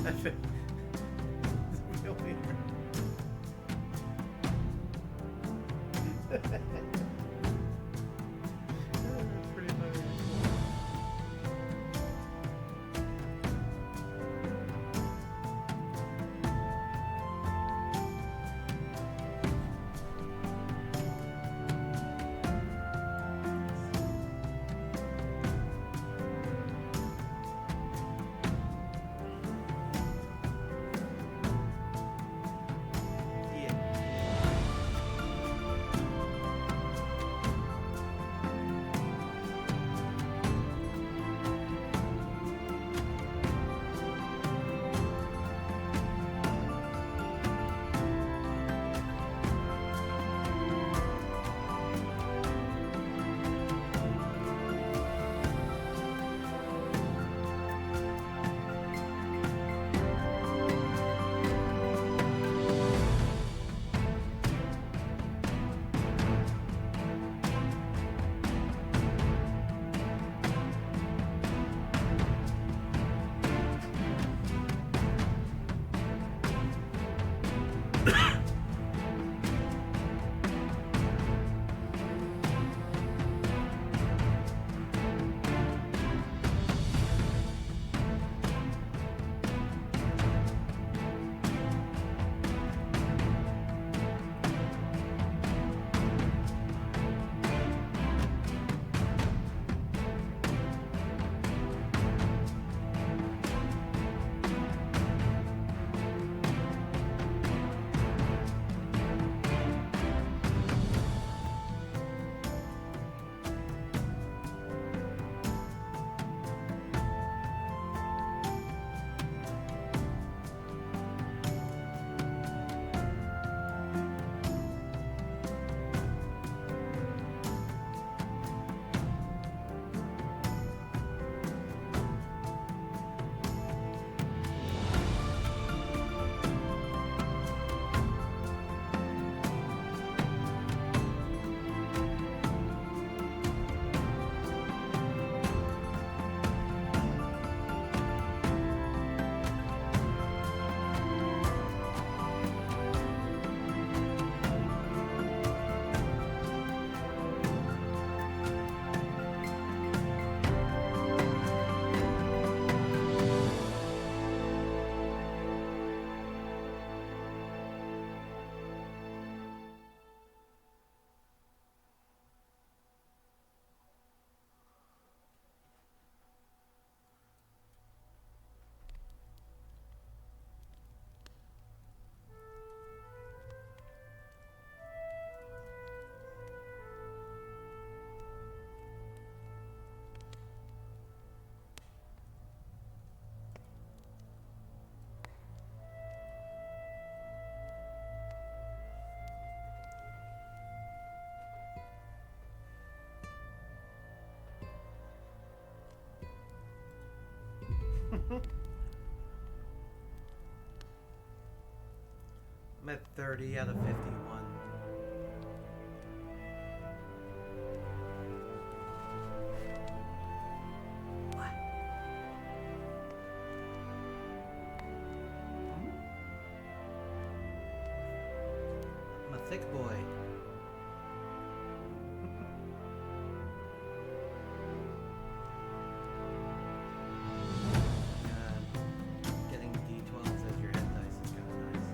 Real weird. That's pretty funny. I'm at 30 out of 51. What? I'm a thick boy. Getting D12s as your head dice is kind of nice.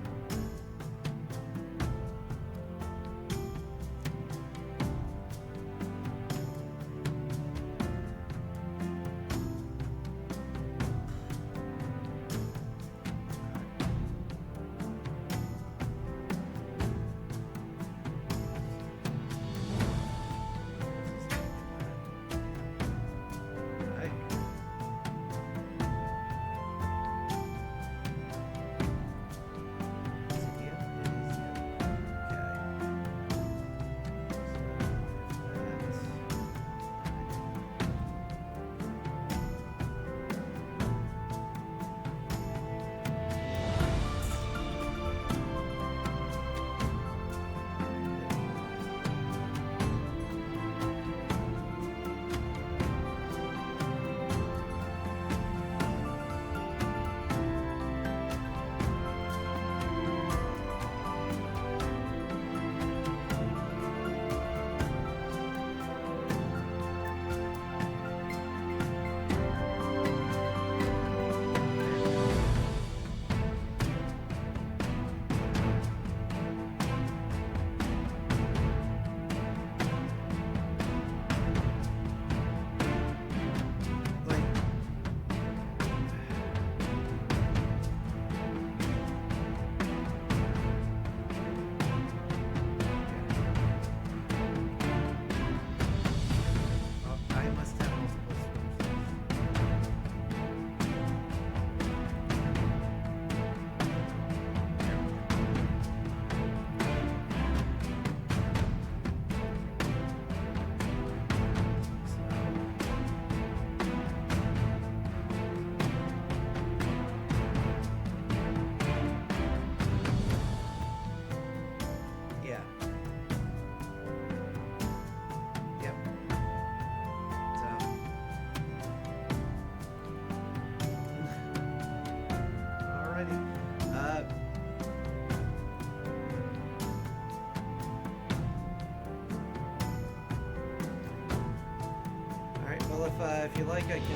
if you like, I can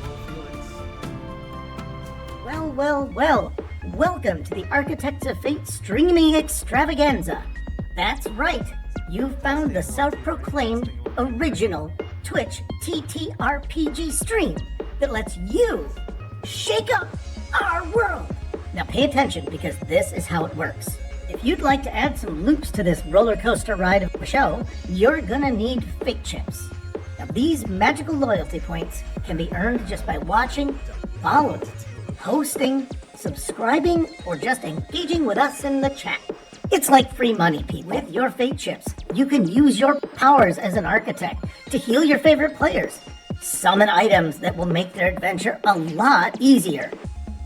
roll Felix. Well, well, well. Welcome to the Architects of Fate streaming extravaganza. That's right. You've found the self-proclaimed original Twitch TTRPG stream that lets you shake up our world. Now pay attention because this is how it works. If you'd like to add some loops to this roller coaster ride of a show, you're gonna need fate chips. Now these magical loyalty points can be earned just by watching, following, hosting, subscribing, or just engaging with us in the chat. It's like free money, Pete. With your fate chips, you can use your powers as an architect to heal your favorite players, summon items that will make their adventure a lot easier,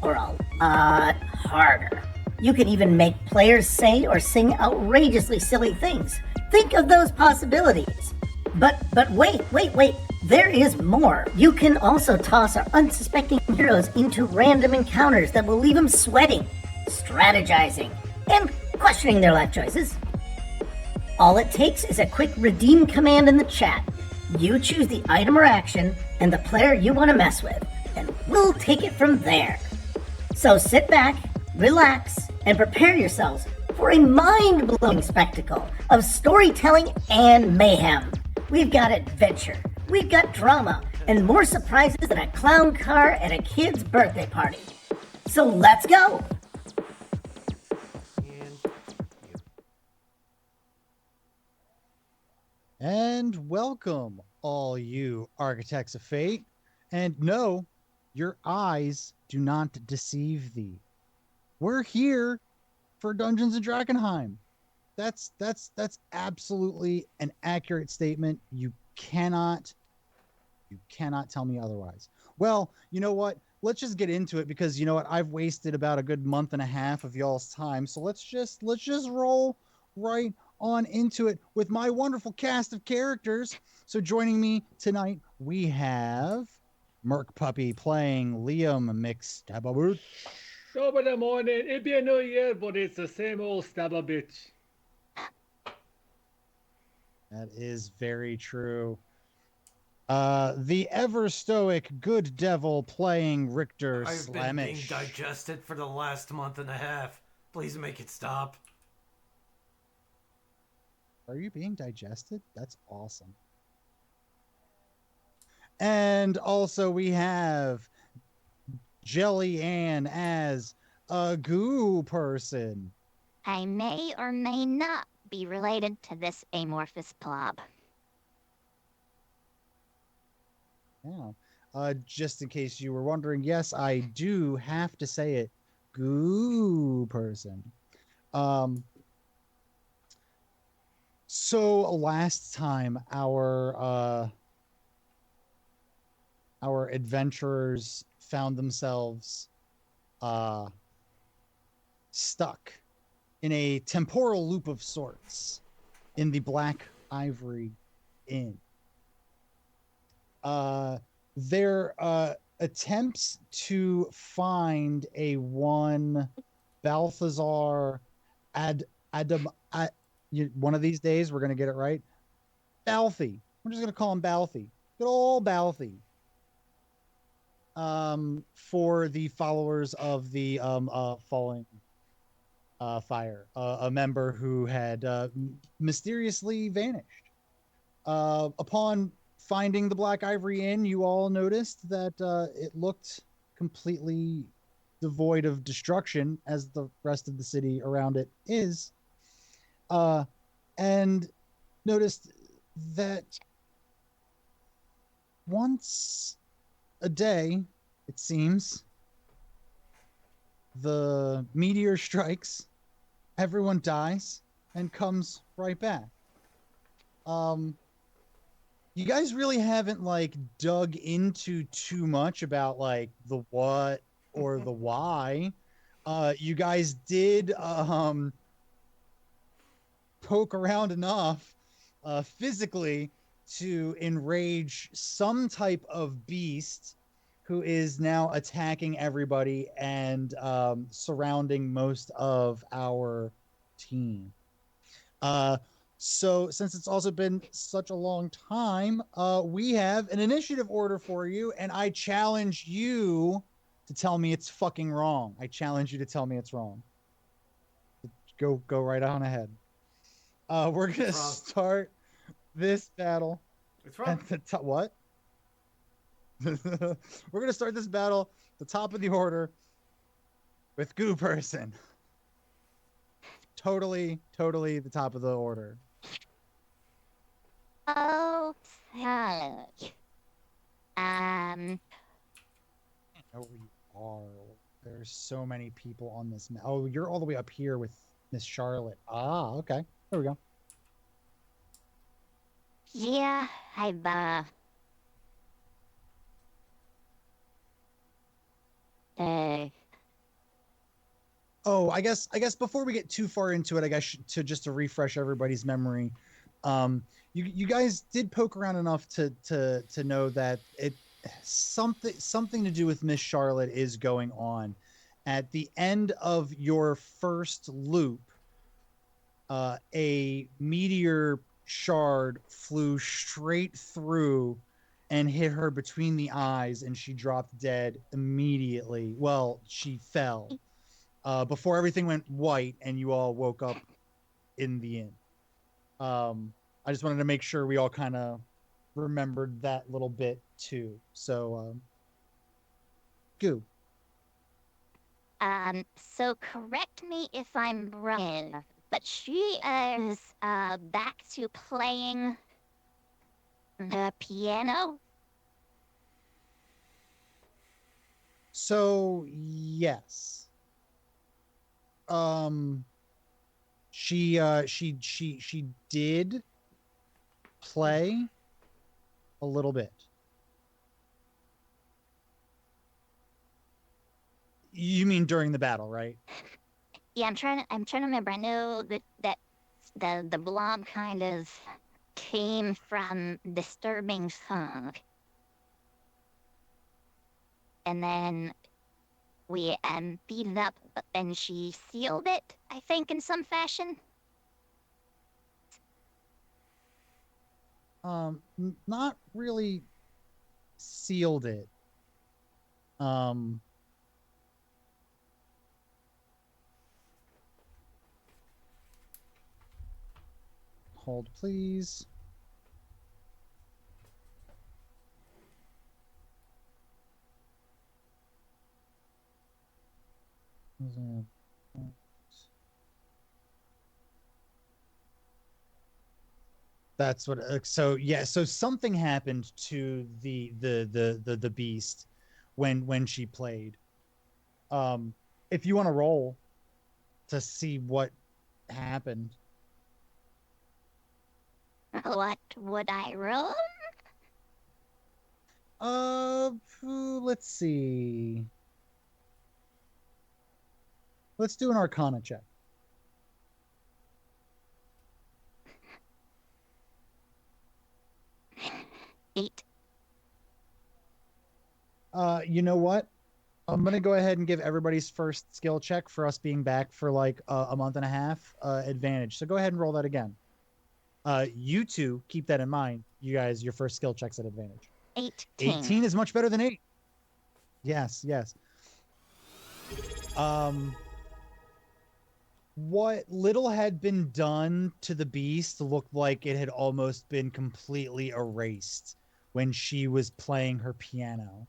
or a lot harder. You can even make players say or sing outrageously silly things. Think of those possibilities. But wait. There is more. You can also toss our unsuspecting heroes into random encounters that will leave them sweating, strategizing, and questioning their life choices. All it takes is a quick redeem command in the chat. You choose the item or action and the player you want to mess with, and we'll take it from there. So sit back, relax, and prepare yourselves for a mind-blowing spectacle of storytelling and mayhem. We've got adventure, we've got drama, and more surprises than a clown car at a kid's birthday party. So let's go! And welcome, all you Architects of Fate. And no, your eyes do not deceive thee. We're here for Dungeons of Drakenheim. That's absolutely an accurate statement. You cannot tell me otherwise. Well, you know what? Let's just get into it because you know what? I've wasted about a good month and a half of y'all's time. So let's just roll right on into it with my wonderful cast of characters. So joining me tonight, we have Merc Puppy playing Liam McStabberboot. Top of the morning. It'd be a new year, but it's the same old stabber bitch. That is very true. The ever stoic good devil playing Richter I've Slamish. been being digested for the last month and a half. Please make it stop. Are you being digested? That's awesome. And also we have Jelly Ann as a goo person. I may or may not be related to this amorphous blob. Yeah. Just in case you were wondering, yes, I do have to say it. Goo person. So last time our adventurers found themselves stuck in a temporal loop of sorts in the Black Ivory Inn. Their attempts to find a one Balthazar one of these days we're going to get it right. Balthy. We're just going to call him Balthy. Good old Balthy. For the followers of the Falling Fire, a member who had mysteriously vanished. Upon finding the Black Ivory Inn, you all noticed that it looked completely devoid of destruction, as the rest of the city around it is. And noticed that once a day, it seems, the meteor strikes, everyone dies, and comes right back. You guys really haven't like dug into too much about like the what or the why. You guys did poke around enough physically to enrage some type of beast who is now attacking everybody and surrounding most of our team. So since it's also been such a long time, we have an initiative order for you, and I challenge you to tell me it's fucking wrong. I challenge you to tell me it's wrong. Go right on ahead. We're gonna It's wrong. start this battle It's wrong. at the top. What? We're gonna start this battle at the top of the order with Goo Person. Totally the top of the order. Oh, so. Know where you are. There's so many people on this. Oh, you're all the way up here with Miss Charlotte. Ah, okay. There we go. Yeah, I've, uh, Oh, I guess before we get too far into it, I guess to just to refresh everybody's memory, you guys did poke around enough to know that it something to do with Miss Charlotte is going on. At the end of your first loop, a meteor shard flew straight through and hit her between the eyes, and she dropped dead immediately. Well, she fell before everything went white and you all woke up in the inn. I just wanted to make sure we all kind of remembered that little bit too. So, Goo. so correct me if I'm wrong, but she is, back to playing the piano? So, yes. She did play a little bit. You mean during the battle, right? Yeah, I'm trying to remember. I know that the blob kind of came from disturbing song. And then we beat it up, but then she sealed it, I think, in some fashion. Not really sealed it. Hold, please. That's what. So yeah. So something happened to the beast when she played. If you want to roll to see what happened. What would I roll? Let's see. Let's do an Arcana check. 8. You know what? I'm gonna go ahead and give everybody's first skill check for us being back for like a month and a half advantage. So go ahead and roll that again. You two keep that in mind. You guys, your first skill check's at advantage. 18. 18 is much better than 8. Yes. What little had been done to the beast looked like it had almost been completely erased when she was playing her piano.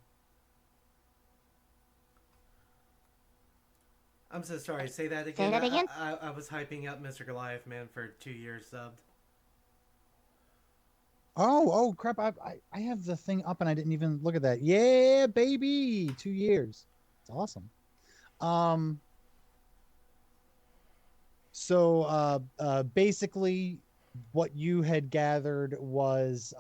I'm so sorry. Say that again. Say that again? I was hyping up Mr. Goliath Man for 2 years subbed. Oh crap! I have the thing up and I didn't even look at that. Yeah, baby, 2 years. It's awesome. So basically, what you had gathered was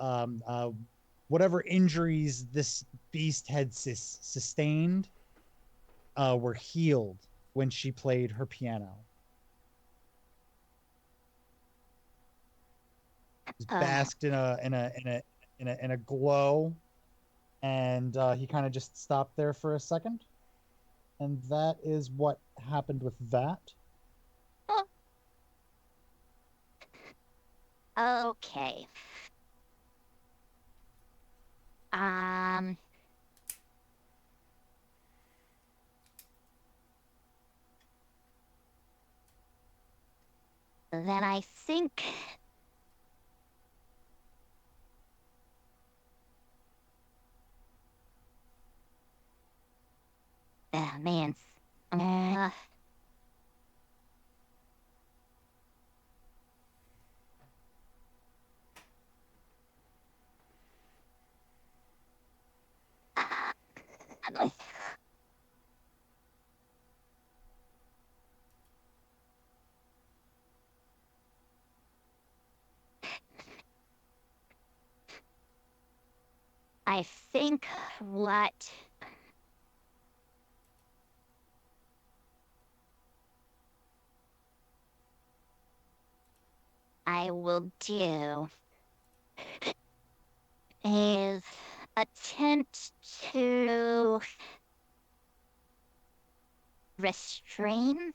whatever injuries this beast had sustained were healed when she played her piano. Just basked in a glow, and he kind of just stopped there for a second, and that is what happened with that. Okay. Um. Then I think. Man. Uh, I think what I will do is attempt to restrain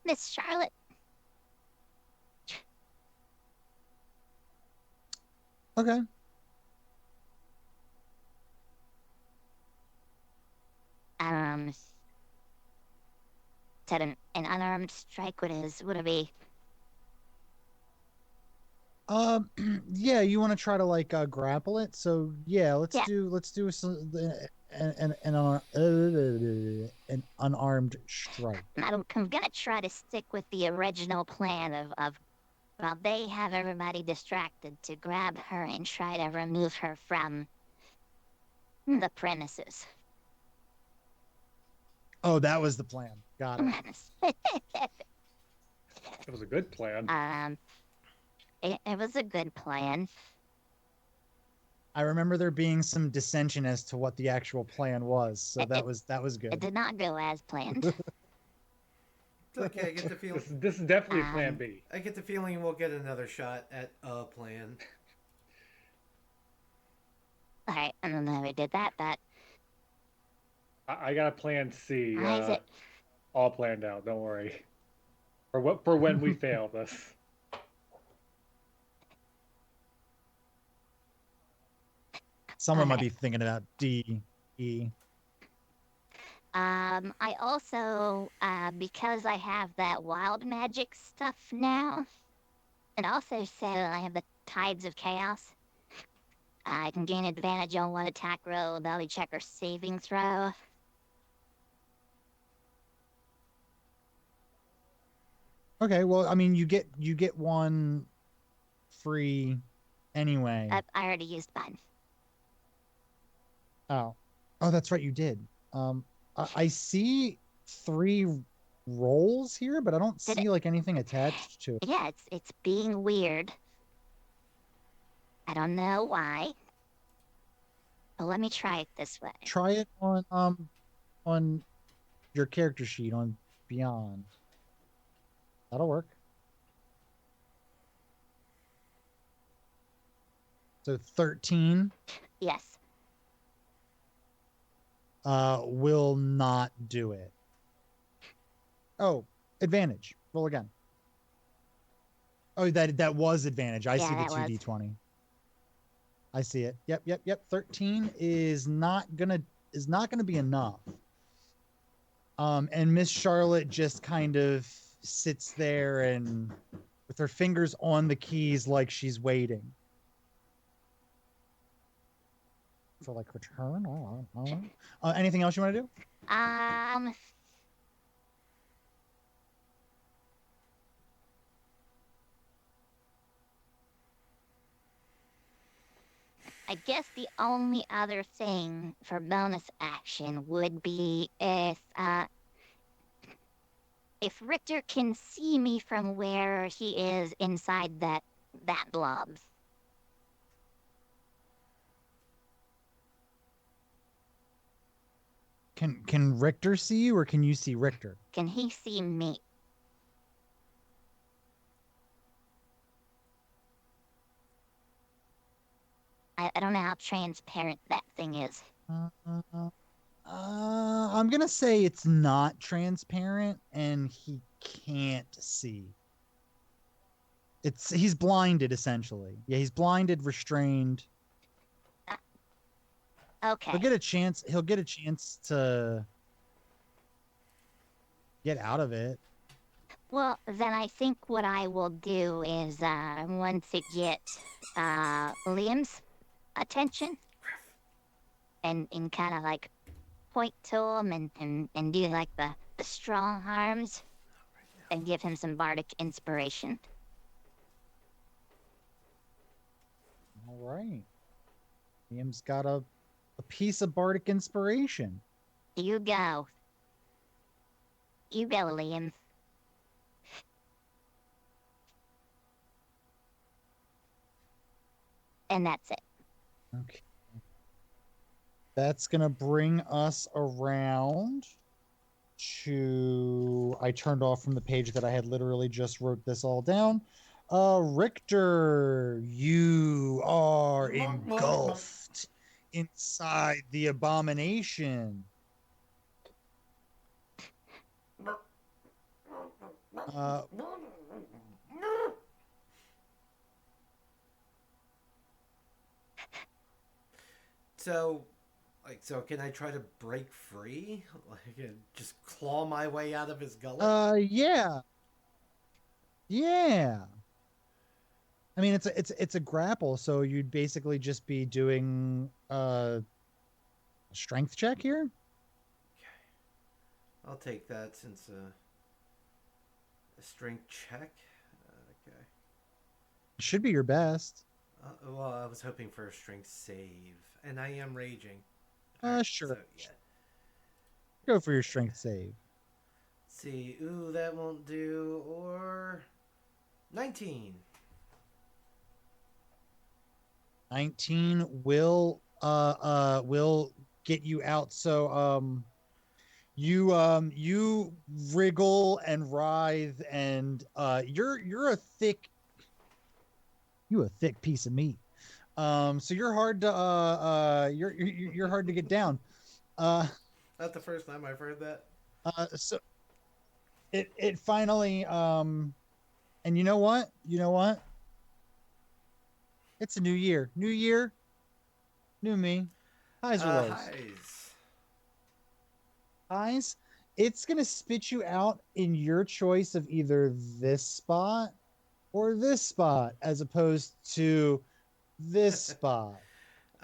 Miss Charlotte. Okay. Said an unarmed strike would it be? Yeah, you want to try to like grapple it. So yeah, Yeah. let's do an unarmed strike. I'm gonna try to stick with the original plan of well, they have everybody distracted to grab her and try to remove her from the premises. Oh, that was the plan. Got it. It was a good plan. It was a good plan. I remember there being some dissension as to what the actual plan was, so that was It good. did not go as planned. It's okay. I get the feeling. This is definitely Plan B. I get the feeling we'll get another shot at a plan. All right, and then we did that. I got a Plan C. Why is it? All planned out. Don't worry. For when we fail this. Someone might be thinking about D, E. I also, because I have that wild magic stuff now, and also so I have the Tides of Chaos, I can gain advantage on one attack roll, ability check, or saving throw. Okay, well, I mean, you get one free anyway. I already used mine. Oh, that's right, you did. I see 3 rolls here, but I don't Did see it- like anything attached to it. Yeah, it's being weird. I don't know why. But let me try it this way. Try it on your character sheet on Beyond. That'll work. So 13 Yes. will not do it. Oh, advantage. Roll again. Oh, that was advantage. I see the that was. 2d20. I see it. Yep. 13 is not gonna be enough. And Miss Charlotte just kind of sits there and with her fingers on the keys like she's waiting. For like return? Anything else you want to do? I guess the only other thing for bonus action would be if Richter can see me from where he is inside that blob. Can Richter see you, or can you see Richter? Can he see me? I don't know how transparent that thing is. I'm gonna say it's not transparent, and he can't see. He's blinded essentially. Yeah, he's blinded, restrained. Okay. He'll get a chance. He'll get a chance to get out of it. Well, then I think what I will do is once it get Liam's attention and kind of like point to him and do like the strong arms and give him some bardic inspiration. All right. Liam's got a piece of bardic inspiration. You go. You go, Liam. And that's it. Okay. That's gonna bring us around to. I turned off from the page that I had literally just wrote this all down. Richter, you are engulfed inside the abomination. So, so can I try to break free? Like, just claw my way out of his gullet? Yeah. Yeah. I mean, it's a grapple, so you'd basically just be doing a strength check here. Okay. I'll take that since a strength check. Okay. Should be your best. Well, I was hoping for a strength save, and I am raging. Alright, Sure. So, yeah. Go for your strength save. Let's see. Ooh, that won't do. Or 19. 19 will get you out. So you wriggle and writhe, and you're a thick piece of meat. So you're hard to you're hard to get down. Not the first time I've heard that. So it finally and you know what? It's a new year. New year, new me. Highs or lows? Highs. It's gonna spit you out in your choice of either this spot or this spot, as opposed to this spot.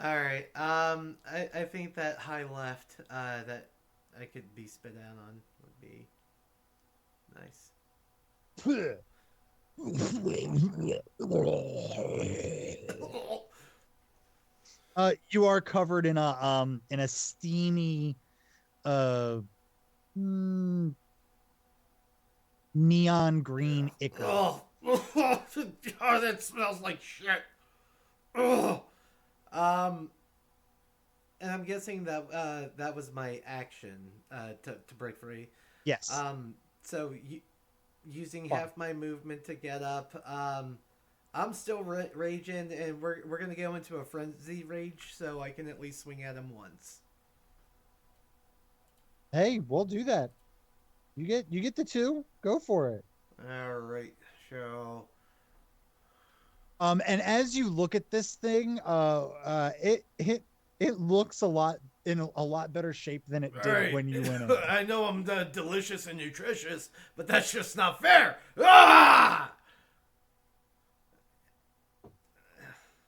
All right. I think that high left that I could be spit out on would be nice. You are covered in a steamy neon green ichor. Oh, oh, that smells like shit. Oh. And I'm guessing that that was my action to break free. Yes. So using half my movement to get up. I'm still raging, and we're gonna go into a frenzy rage, so I can at least swing at him once. Hey, we'll do that. You get the 2. Go for it. All right, so. And as you look at this thing, it looks a lot better shape than it did when you went in. I know I'm delicious and nutritious, but that's just not fair. Ah!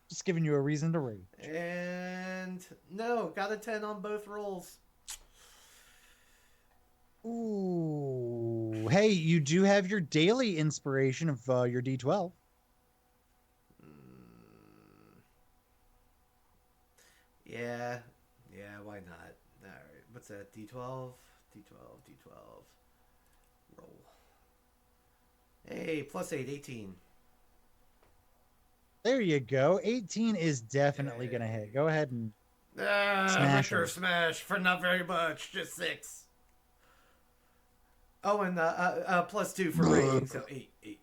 Just giving you a reason to rage. And no, got a 10 on both rolls. Ooh. Hey, you do have your daily inspiration of your D12. Yeah, why not? All right, what's that? D12, roll. Hey, plus 8, 18. There you go. 18 is definitely going to hit. Go ahead and smash Richter her. smash for not very much, just 6. Oh, and plus 2 for rating, so 8.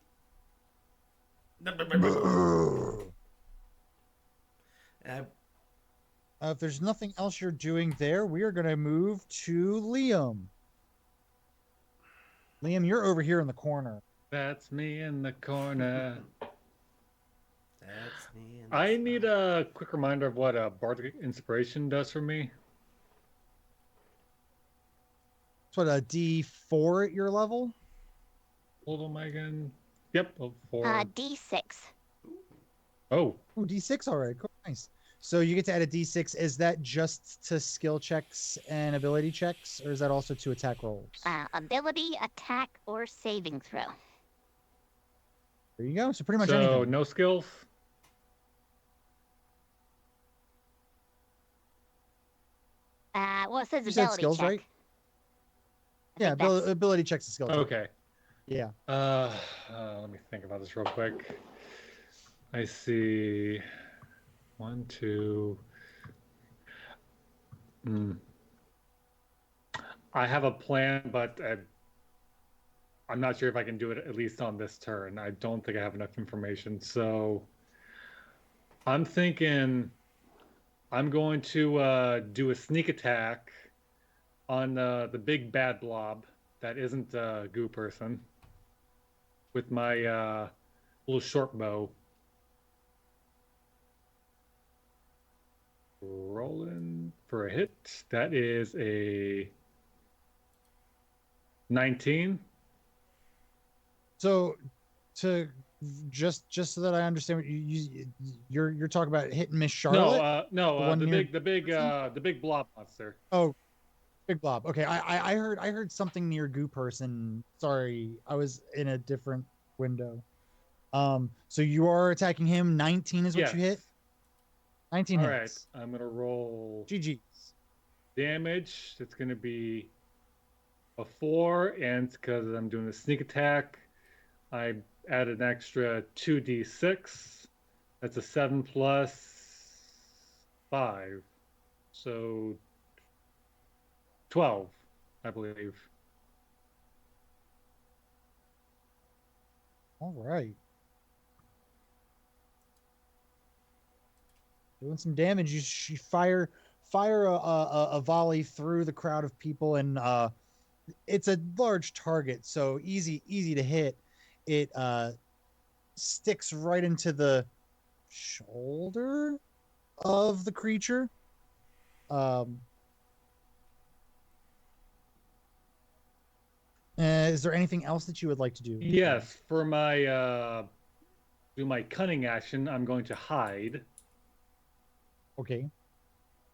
If there's nothing else you're doing there, we are going to move to Liam. Liam, you're over here in the corner. That's me in the corner. That's me. And I that's need a quick reminder of what Bardic Inspiration does for me. It's what, a D4 at your level? Hold on, again. Yep, 4. D6. Oh, Oh, D6 already. Cool. Nice. So you get to add a D6. Is that just to skill checks and ability checks, or is that also to attack rolls? Ability, attack, or saving throw. There you go. So pretty much so anything. no skills? Well, it says You said ability skills, check. right? I Yeah, think that's- ability checks and skill check. Okay. Yeah. Let me think about this real quick. I see 1, 2. I have a plan, but I'm not sure if I can do it at least on this turn. I don't think I have enough information. So I'm thinking I'm going to do a sneak attack on the big bad blob that isn't a goo person with my little short bow. Rolling for a hit. That is a 19. So to just so that I understand what you're talking about hitting Miss Charlotte? The big blob monster. Oh, big blob. Okay, I heard something near goo person. Sorry, I was in a different window. So you are attacking him. 19 is what you hit. 19 All hits. right, I'm gonna roll GG's. damage. It's gonna be a 4, and because I'm doing a sneak attack, I add an extra 2d6. That's a 7 plus 5, so 12, I believe. All right. Doing some damage. You fire a volley through the crowd of people, and it's a large target, so easy to hit. It sticks right into the shoulder of the creature. Is there anything else that you would like to do? Yes, for my do my cunning action, I'm going to hide. Okay.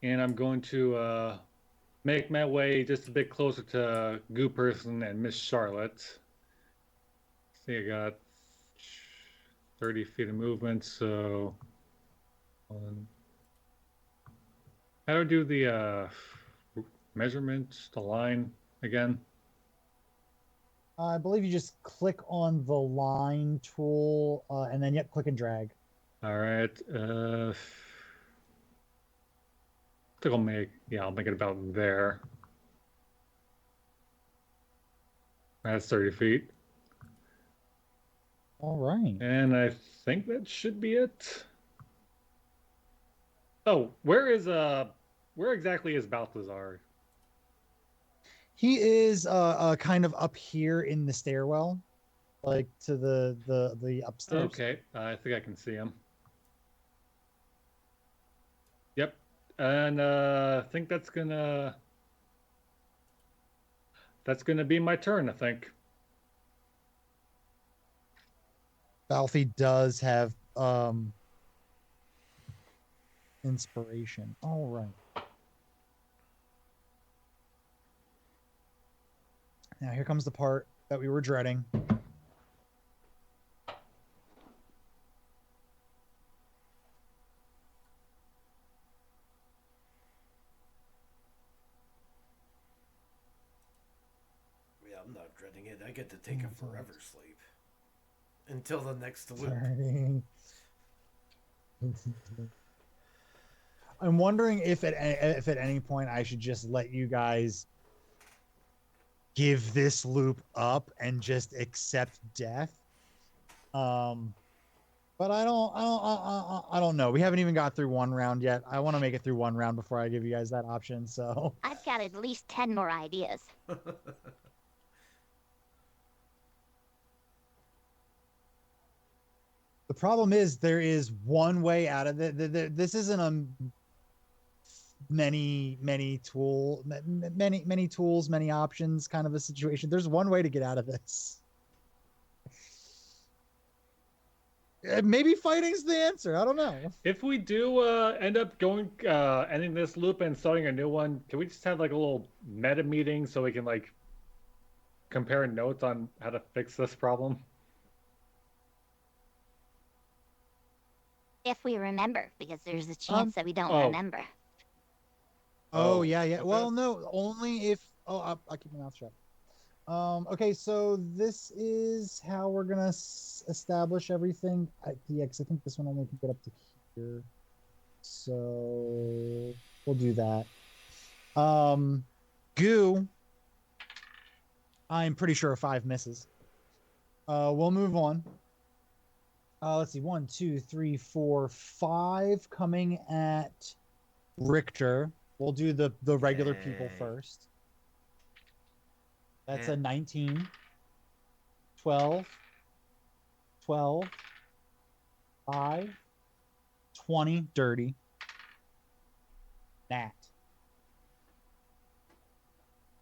And I'm going to make my way just a bit closer to Goo Person and Miss Charlotte. I think I got 30 feet of movement, so how do I do the measurement, the line again? I believe you just click on the line tool, and then click and drag. All right. I think I'll make it about there. That's 30 feet. All right. And I think that should be it. Oh, where exactly is Balthazar? He is kind of up here in the stairwell, like to the upstairs. Okay, I think I can see him. Yep, and I think that's gonna be my turn, I think. Balthy does have inspiration. All right. Now here comes the part that we were dreading. Yeah, I'm not dreading it. I get to take a forever sleep until the next loop. Sorry. I'm wondering if at any point I should just let you guys give this loop up and just accept death. But I don't know. We haven't even got through one round yet. I want to make it through one round before I give you guys that option. So I've got at least 10 more ideas. The problem is there is one way out of it. This isn't a many tools, many options kind of a situation. There's one way to get out of this. Maybe fighting's the answer. I don't know. If we do end up going ending this loop and starting a new one, can we just have like a little meta meeting so we can like compare notes on how to fix this problem? If we remember, because there's a chance that we don't oh. remember. Oh, yeah. Okay. Well, no, only if. Oh, I'll keep my mouth shut. Okay, so this is how we're gonna establish everything. Yeah, because I think this one only can get up to here. So we'll do that. Goo. I'm pretty sure 5 misses. We'll move on. Let's see. 1, 2, 3, 4, 5 coming at Richter. We'll do the regular people first. That's a 19. 12. 12. 5. 20. Dirty. Nat.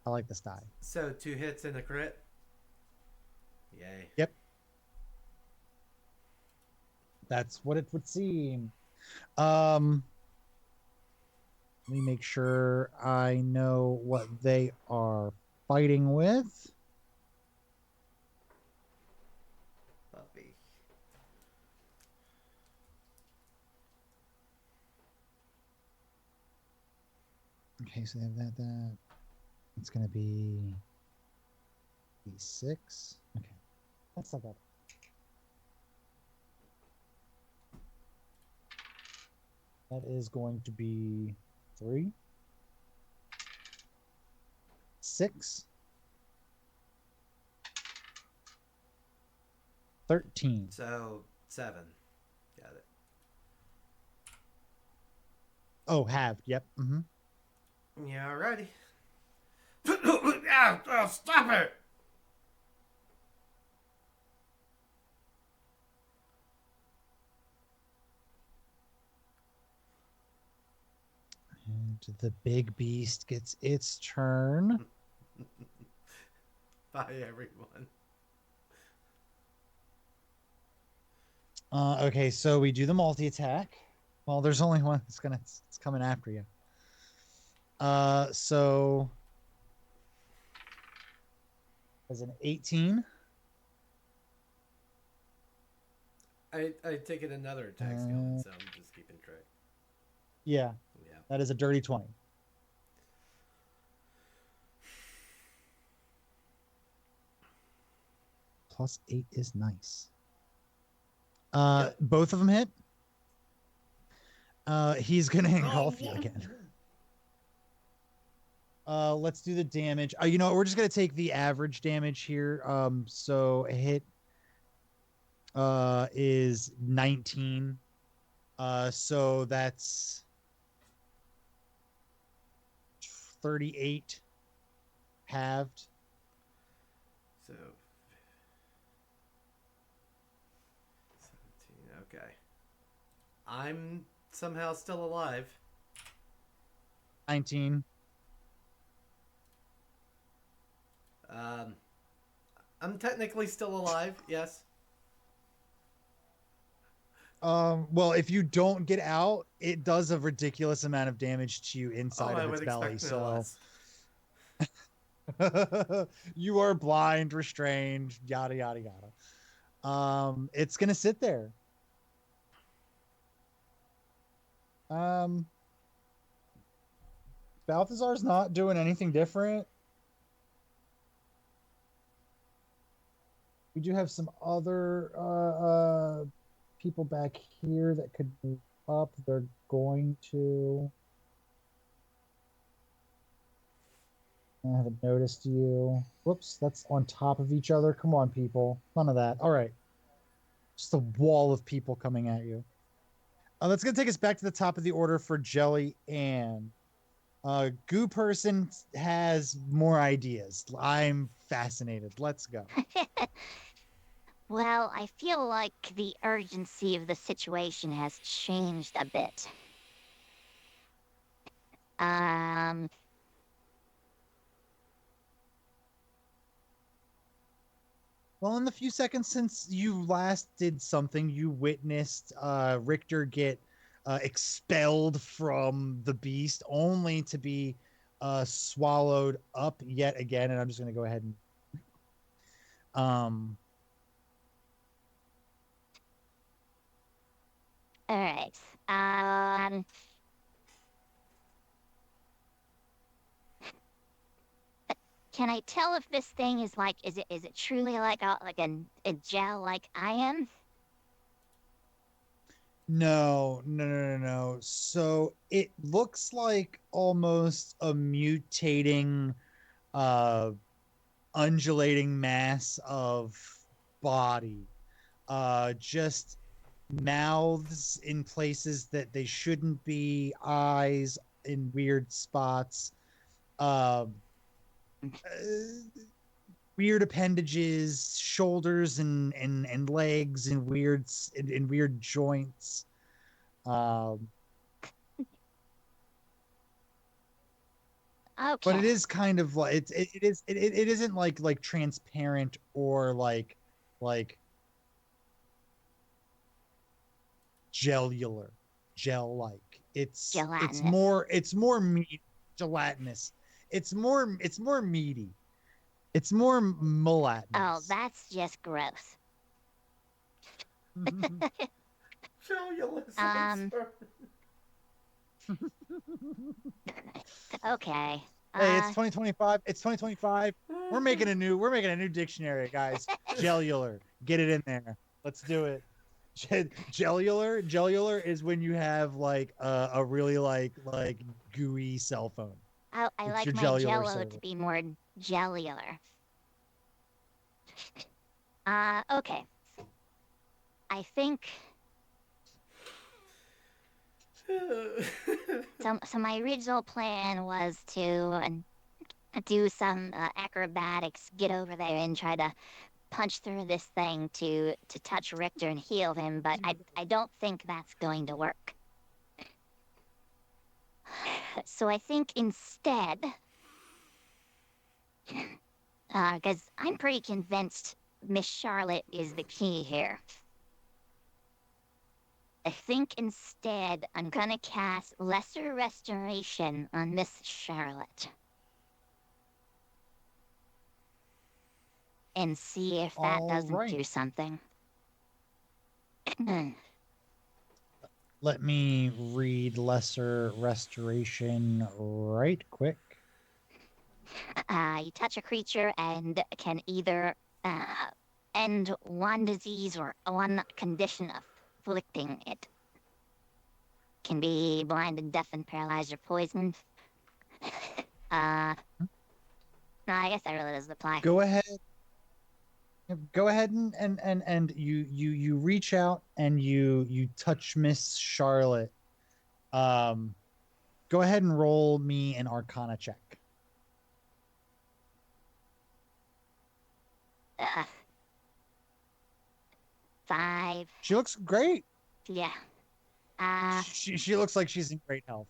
I like this die. So 2 hits and a crit. Yay. Yep. That's what it would seem. Let me make sure I know what they are fighting with. Puppy. Okay, so they have that. It's going to be D6. Okay. That's not bad. That is going to be 3, 6, 13. So 7. Got it. Oh, halved. Yep. Mm-hmm. Yeah, alrighty. Oh, stop it! And the big beast gets its turn. Bye, everyone. Okay, so we do the multi-attack. Well, there's only one that's it's coming after you. So as an 18. I take it another attack's going, so I'm just keeping track. Yeah. Yeah. That is a dirty 20. Plus 8 is nice. Both of them hit. He's gonna engulf you again. Let's do the damage. You know what? We're just gonna take the average damage here. So a hit is 19. So that's 38 halved. So 17. Okay. I'm somehow still alive. 19. I'm technically still alive. Yes. Well, if you don't get out, it does a ridiculous amount of damage to you inside I of its would belly. expect no So less. you are blind, restrained, yada yada yada. It's gonna sit there. Balthazar's not doing anything different. We do have some other people back here that could move up. They're going to. I haven't noticed you. Whoops, that's on top of each other. Come on, people. None of that. All right. Just a wall of people coming at you. That's going to take us back to the top of the order for Jelly Ann. Goo Person has more ideas. I'm fascinated. Let's go. Well, I feel like the urgency of the situation has changed a bit. Um, Well, in the few seconds since you last did something, you witnessed Richter get expelled from the beast, only to be swallowed up yet again. And I'm just going to go ahead and um, all right. Um, can I tell if this thing is like, is it truly like a gel like I am? no, no, no, no, no. So it looks like almost a mutating, uh, undulating mass of body. Just mouths in places that they shouldn't be, eyes in weird spots, uh, weird appendages, shoulders and legs and in weird joints. Um, but Okay. it is kind of like it isn't like transparent or like gellular, gel like. It's Gelatinous. more meat, gelatinous. It's more meaty. It's more Oh, mulatness. that's just gross. Show you listen. Um, okay. Hey, it's Uh, 2025. It's 2025. We're making a new dictionary, guys. Gellular. Get it in there. Let's do it. Gellular is when you have like a really like gooey cell phone. I It's like your my gellular jello server. to be more jellular. Okay. I think so my original plan was to do some acrobatics, get over there and try to punch through this thing to touch Richter and heal him, but I don't think that's going to work. So I think instead, because I'm pretty convinced Miss Charlotte is the key here. I think instead I'm gonna cast Lesser Restoration on Miss Charlotte and see if that All doesn't right. do something. Let me read Lesser Restoration right quick. You touch a creature and can either end one disease or one condition afflicting it. Can be blinded, deafened, paralyzed, or poisoned. No, I guess that really doesn't apply. Go ahead. Go ahead and you reach out and you touch Miss Charlotte. Um, Go ahead and roll me an Arcana check. Uh, 5. She looks great. Yeah. She looks like she's in great health.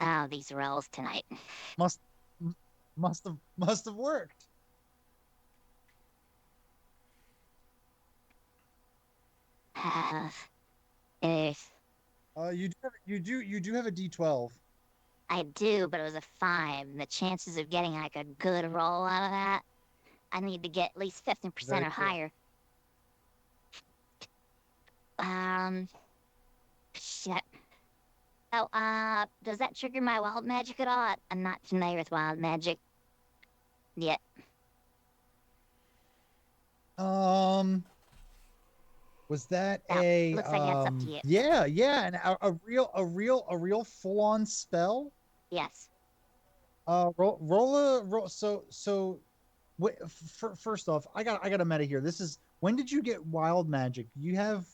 Oh, these rolls tonight. Must must have worked. If You do have a D12. I do, but it was a 5. And the chances of getting like a good roll out of that, I need to get at least 50% Very or true. higher. Shit. Oh, does that trigger my wild magic at all? I'm not familiar with wild magic yet. Was that Oh, a looks like that's up to you. yeah, and a real full on spell? Yes. Roll wait, first off, I got a meta here. This is when did you get wild magic? You have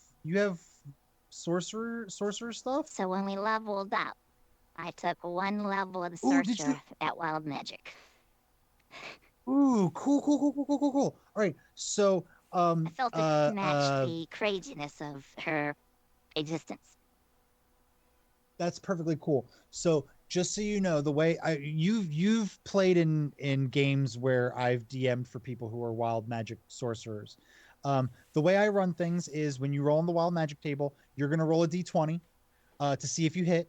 sorcerer stuff? So when we leveled up, I took 1 level of the Ooh, did you sorcerer at wild magic. Ooh, cool. All right, so I felt it matched the craziness of her existence. that's perfectly cool. So just so you know, the way you've played in games where I've DM'd for people who are wild magic sorcerers. The way I run things is when you roll on the wild magic table, you're gonna roll a d20 to see if you hit.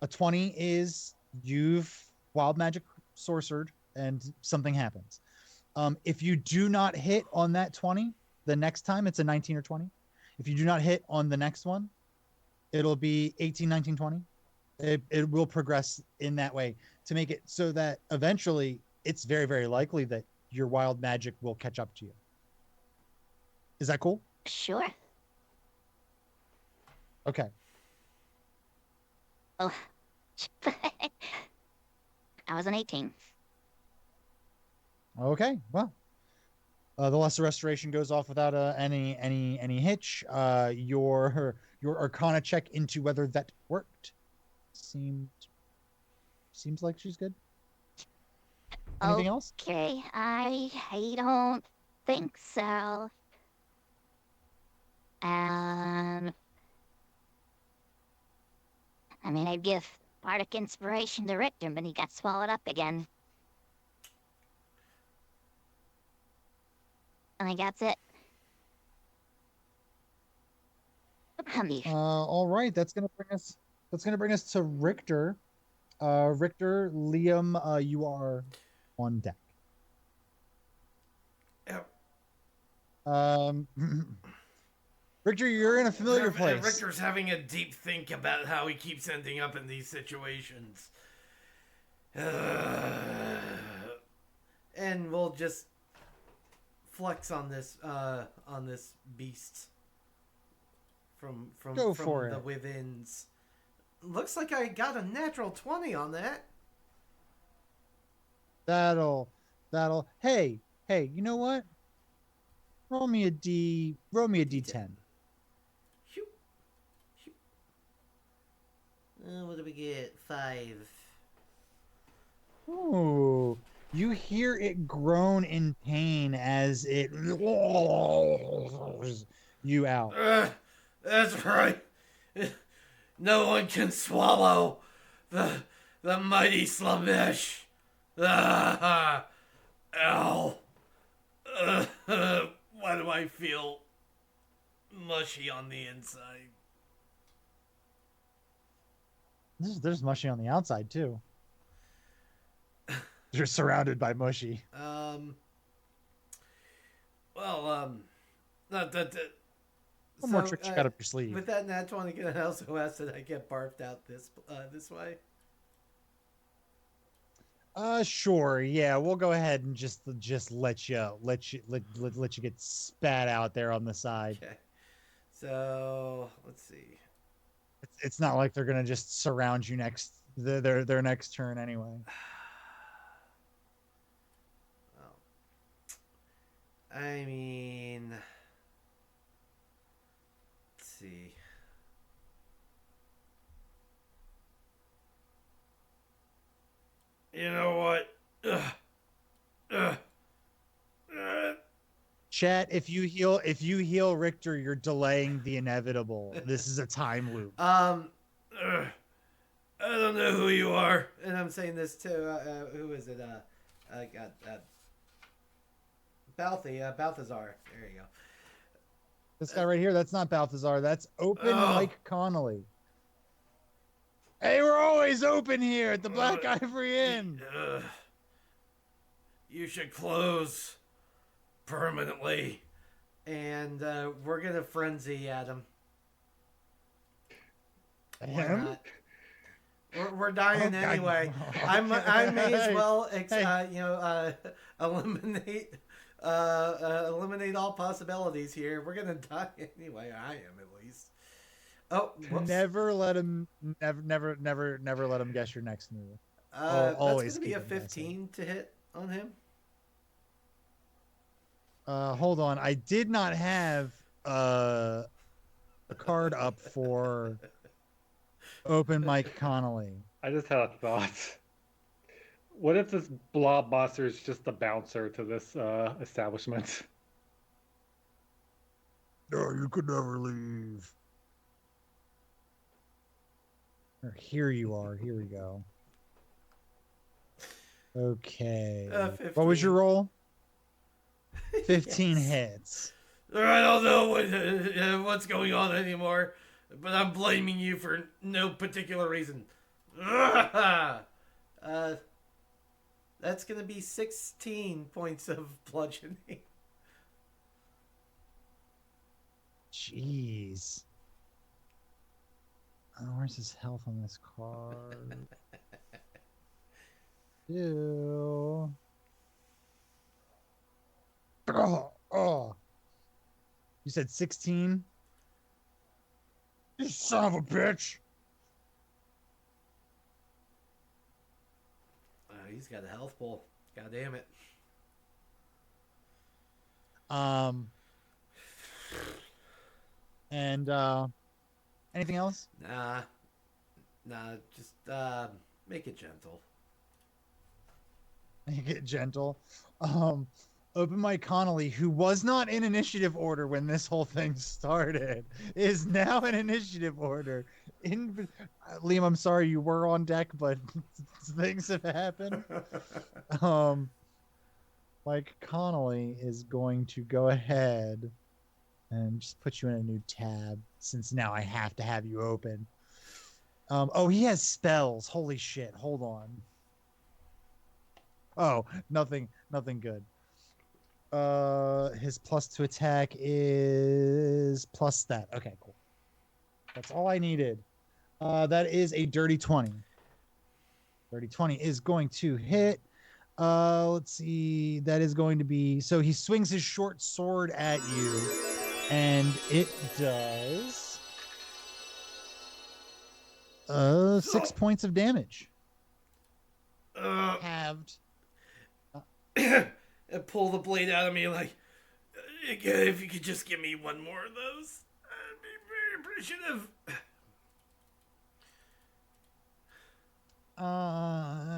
A 20 is you've wild magic sorcered and something happens. If you do not hit on that 20, the next time it's a 19 or 20. If you do not hit on the next one, it'll be 18, 19, 20. It will progress in that way to make it so that eventually it's very, very likely that your wild magic will catch up to you. Is that cool? Sure. Okay. Oh, I was an 18. Okay. Well, the lesser restoration goes off without any hitch. Your Arcana check into whether that worked seems like she's good. Anything else? Okay, I don't think so. I mean, I'd give bardic inspiration to Richter, but he got swallowed up again. I think that's it. All right, that's gonna bring us to Richter. Richter, Liam, you are on deck. Yep. Richter, you're in a familiar place. Richter's having a deep think about how he keeps ending up in these situations. And we'll just flex on this beast from the withins. Looks like I got a natural 20 on that. That'll hey, you know what? Roll me a D10. Shoot. What do we get? 5. Ooh. You hear it groan in pain as it you out. That's right. No one can swallow the mighty Slamesh. Ow. Why do I feel mushy on the inside? There's mushy on the outside too. You're surrounded by mushy. One more tricks you got up your sleeve. With that nat 20, can I also ask that I get barfed out this way? Sure. Yeah, we'll go ahead and just let you get spat out there on the side. Okay. So let's see. It's not like they're gonna just surround you their next turn anyway. Well, I mean, let's see. You know what? Chat, if you heal Richter, you're delaying the inevitable. This is a time loop. I don't know who you are, and I'm saying this to who is it? Balthazar. There you go. This guy right here, that's not Balthazar. That's Open Mike Connolly. Hey, we're always open here at the Black Ivory Inn. You should close permanently, and we're gonna frenzy at him. Why not? We're dying anyway. I may as well eliminate all possibilities here. We're gonna die anyway. I am at least. Oh, whoops. Never let him let him guess your next move. That's gonna be a 15 to hit on him. Hold on. I did not have a card up for Open Mike Connolly. I just had a thought. What if this blob monster is just a bouncer to this establishment? No, you could never leave. Here you are. Here we go. Okay. What was your 15. roll? 15 Yes. hits. I don't know what's going on anymore, but I'm blaming you for no particular reason. That's gonna be 16 points of bludgeoning. Jeez. Oh, where's his health on this card? Ew. Oh. You said 16? You son of a bitch. He's got a health pool. God damn it. And anything else? Nah, just make it gentle. Make it gentle. Open Mike Connolly, who was not in initiative order when this whole thing started, is now in initiative order. Liam, I'm sorry you were on deck, but things have happened. Mike Connolly is going to go ahead and just put you in a new tab, since now I have to have you open. Oh, he has spells. Holy shit. Hold on. Oh, nothing good. His plus to attack is plus that. Okay, cool. That's all I needed. That is a dirty 20. Dirty 20 is going to hit. Let's see. That is going to be, so he swings his short sword at you, and it does 6 points of damage. Halved. And pull the blade out of me like, if you could just give me one more of those, I'd be very appreciative.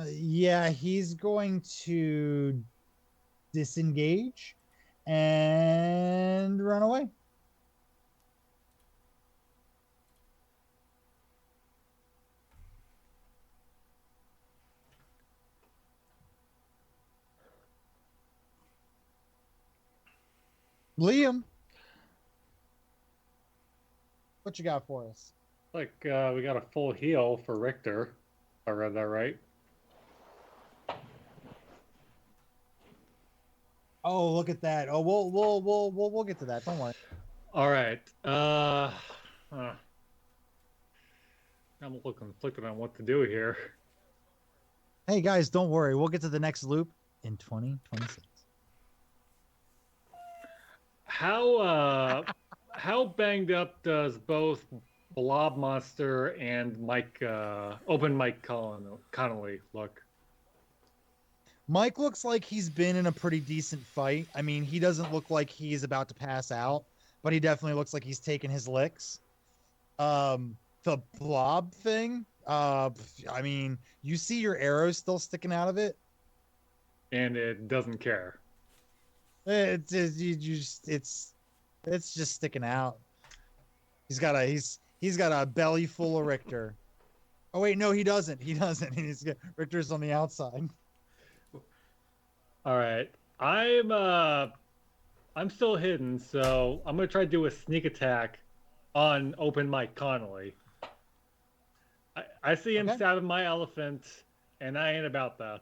Yeah, he's going to disengage and run away. Liam, what you got for us? Like, we got a full heal for Richter. I read that right. Oh, look at that. Oh, we'll get to that. Don't worry. All right. I'm a little conflicted on what to do here. Hey guys, don't worry. We'll get to the next loop in 2026. How banged up does both Blob Monster and Open Mike Connolly look? Mike looks like he's been in a pretty decent fight. I mean, he doesn't look like he's about to pass out, but he definitely looks like he's taking his licks. The blob thing, I mean, you see your arrows still sticking out of it, and it doesn't care. It's just sticking out. He's got a belly full of Richter. Oh wait, no, he doesn't. Richter's on the outside. All right, I'm still hidden, so I'm gonna try to do a sneak attack on Open Mike Connolly. I see him stabbing my elephant, and I ain't about that.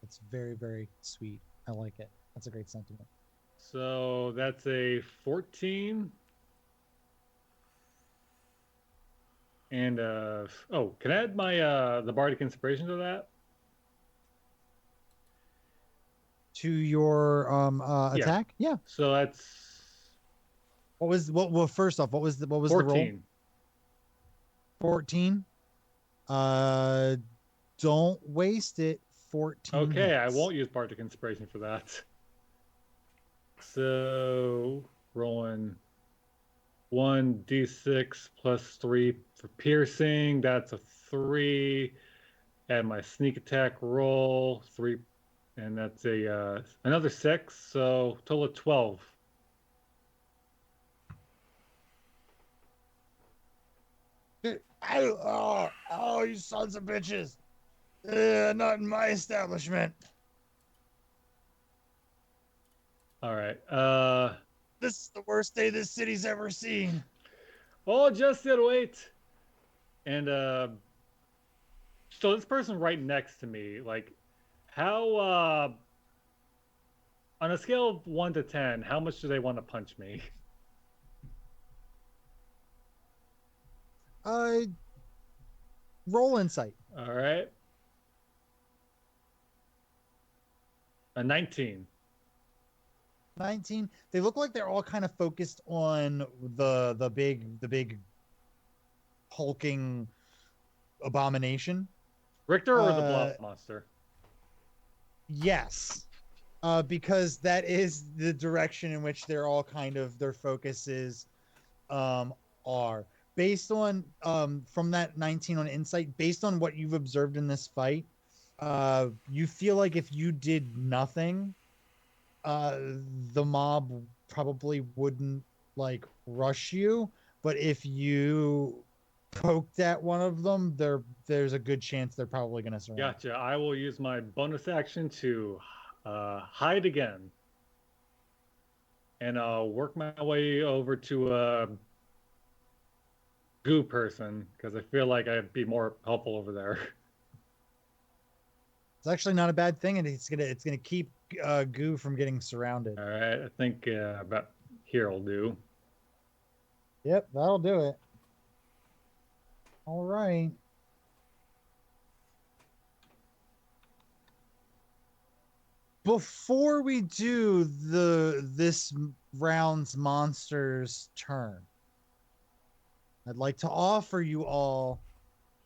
It's very, very sweet. I like it. That's a great sentiment. So that's a 14. And can I add my the Bardic Inspiration to that? To your attack? Yeah. So that's well, first off, what was 14. The roll? 14. Don't waste it. 14. Okay, hits. I won't use Bardic Inspiration for that. So rolling 1d6 plus 3 for piercing. That's a 3, add my sneak attack roll, 3, and that's another 6, so total of 12. Oh, you sons of bitches. Not in my establishment. All right. This is the worst day this city's ever seen. Oh, just wait. And so this person right next to me, like, how on a scale of 1 to 10, how much do they want to punch me? Roll insight. All right. A 19. 19. They look like they're all kind of focused on the big hulking abomination. Richter or the bluff monster? Yes. Because that is the direction in which they're all kind of their focuses are. Based on from that 19 on insight, based on what you've observed in this fight, you feel like if you did nothing, the mob probably wouldn't like rush you, but if you poked at one of them, there's a good chance they're probably going to surrender. Gotcha. I will use my bonus action to hide again, and I'll work my way over to a goo person because I feel like I'd be more helpful over there. It's actually not a bad thing, and it's gonna keep goo from getting surrounded. All right, I think about here will do. Yep, that'll do it. All right. Before we do this round's monster's turn, I'd like to offer you all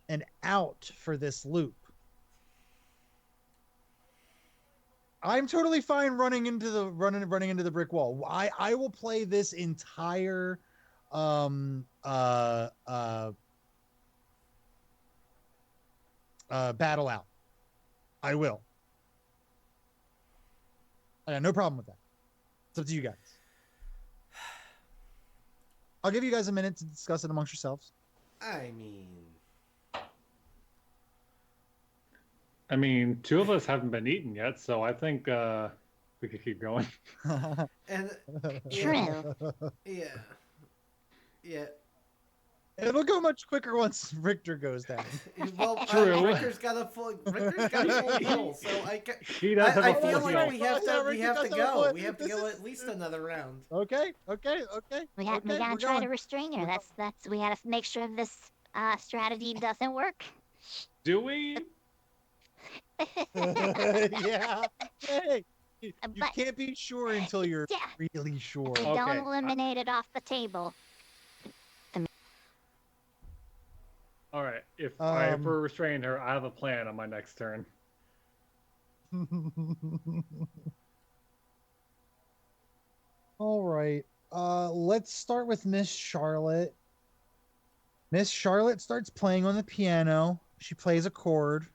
an out for this loop. I'm totally fine running into the brick wall. I will play this entire battle out. I will. I got no problem with that. It's up to you guys. I'll give you guys a minute to discuss it amongst yourselves. I mean, 2 of us haven't been eaten yet, so I think we could keep going. And True. Yeah. It'll go much quicker once Richter goes down. Well, True. Richter's got a full goal, so I feel full like heal. we have to go. We have to go is- at least another round. Okay. We gotta try to restrain her. That's we gotta make sure this strategy doesn't work. Do we? Yeah. Hey, you But- can't be sure until you're Yeah. really sure. We don't eliminate it off the table. All right. If I ever restrain her, I have a plan on my next turn. All right. Let's start with Miss Charlotte. Miss Charlotte starts playing on the piano. She plays a chord.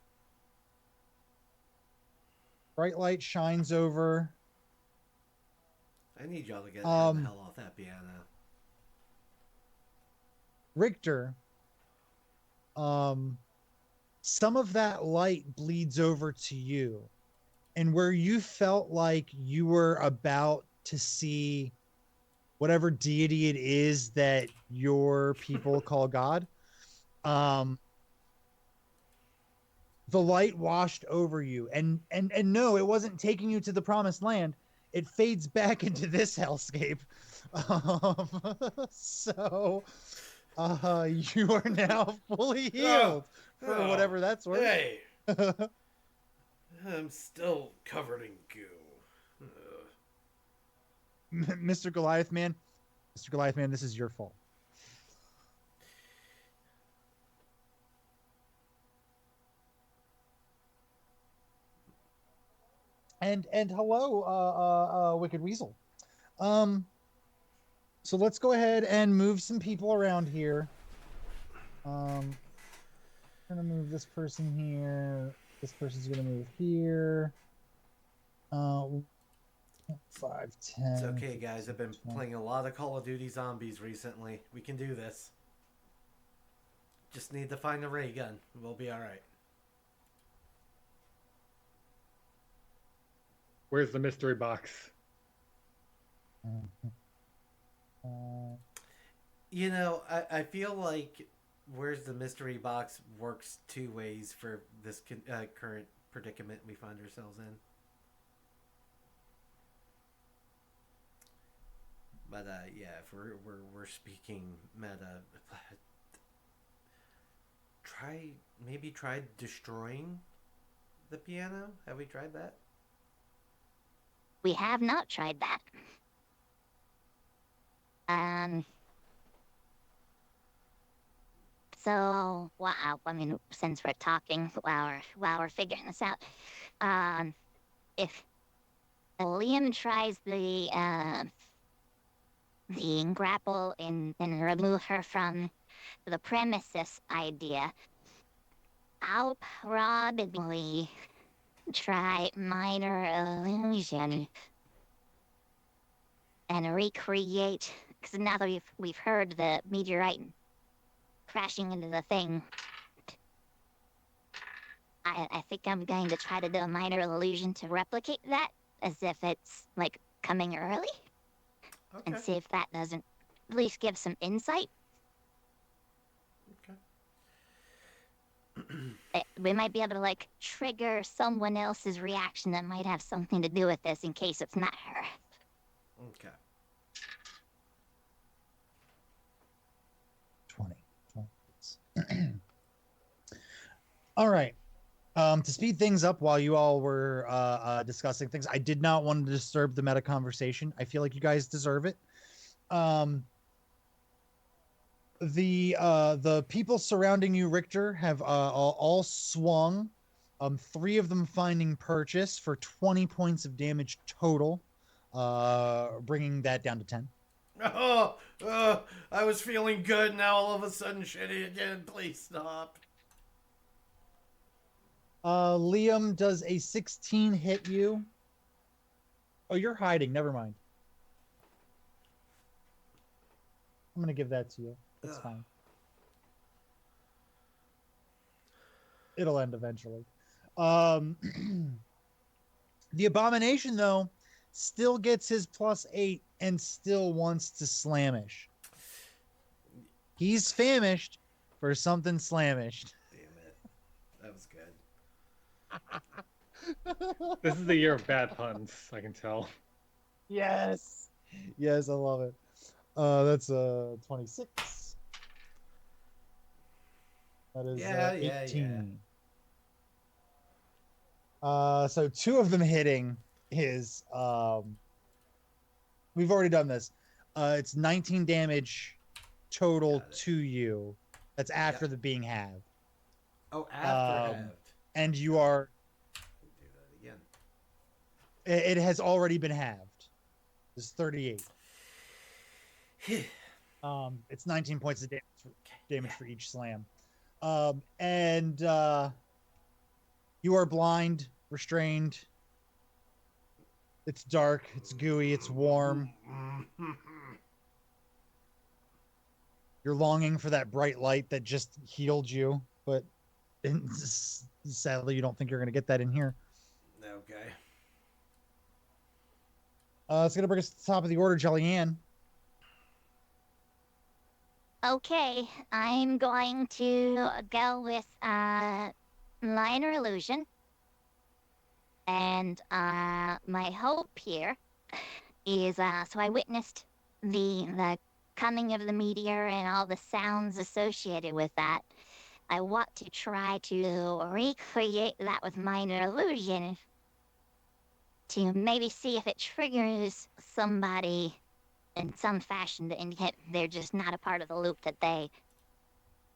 Bright light shines over. I need y'all to get the hell off that piano. Richter, some of that light bleeds over to you, and where you felt like you were about to see whatever deity it is that your people call God, the light washed over you, and no, it wasn't taking you to the promised land. It fades back into this hellscape. So you are now fully healed for whatever that's worth. Hey, I'm still covered in goo. Mr. Goliath Man, this is your fault. And hello, Wicked Weasel. So let's go ahead and move some people around here. gonna move this person here. This person's gonna move here. 5, 10. It's okay, guys. I've been playing a lot of Call of Duty Zombies recently. We can do this. Just need to find a ray gun. We'll be alright. Where's the mystery box? You know, I feel like Where's the Mystery Box works two ways for this current predicament we find ourselves in. But yeah, if we're speaking meta, try destroying the piano. Have we tried that? We have not tried that. So, wow. I mean, since we're talking while we're figuring this out, if Liam tries the grapple and remove her from the premises idea, I'll probably try minor illusion and recreate. Because now that we've heard the meteorite crashing into the thing, I think I'm going to try to do a minor illusion to replicate that, as if it's like coming early, and see if that doesn't at least give some insight. Okay. We might be able to like trigger someone else's reaction that might have something to do with this, in case it's not her. Okay. 20. All right. To speed things up while you all were discussing things, I did not want to disturb the meta conversation. I feel like you guys deserve it. The people surrounding you, Richter, have all swung. 3 of them finding purchase for 20 points of damage total, bringing that down to 10. I was feeling good. Now all of a sudden, shitty again. Please stop. Liam, does a 16 hit you? Oh, you're hiding. Never mind. I'm gonna give that to you. That's fine. It'll end eventually. The Abomination, though, still gets his +8 and still wants to slamish. He's famished for something slamished. Damn it. That was good. This is the year of bad puns, I can tell. Yes. Yes, I love it. That's 26. That is 18. So 2 of them hitting is we've already done this. It's 19 damage total to you. That's after the being halved. Oh, after halved. And you are. Do that again. It has already been halved. It's 38. It's 19 points of damage for each slam. And you are blind, restrained. It's dark, it's gooey, it's warm. You're longing for that bright light that just healed you, but sadly, you don't think you're going to get that in here. Okay. It's going to bring us to the top of the order, Jellyanne. Okay, I'm going to go with minor illusion. And my hope here is, so I witnessed the coming of the meteor and all the sounds associated with that. I want to try to recreate that with minor illusion to maybe see if it triggers somebody in some fashion to indicate they're just not a part of the loop, that they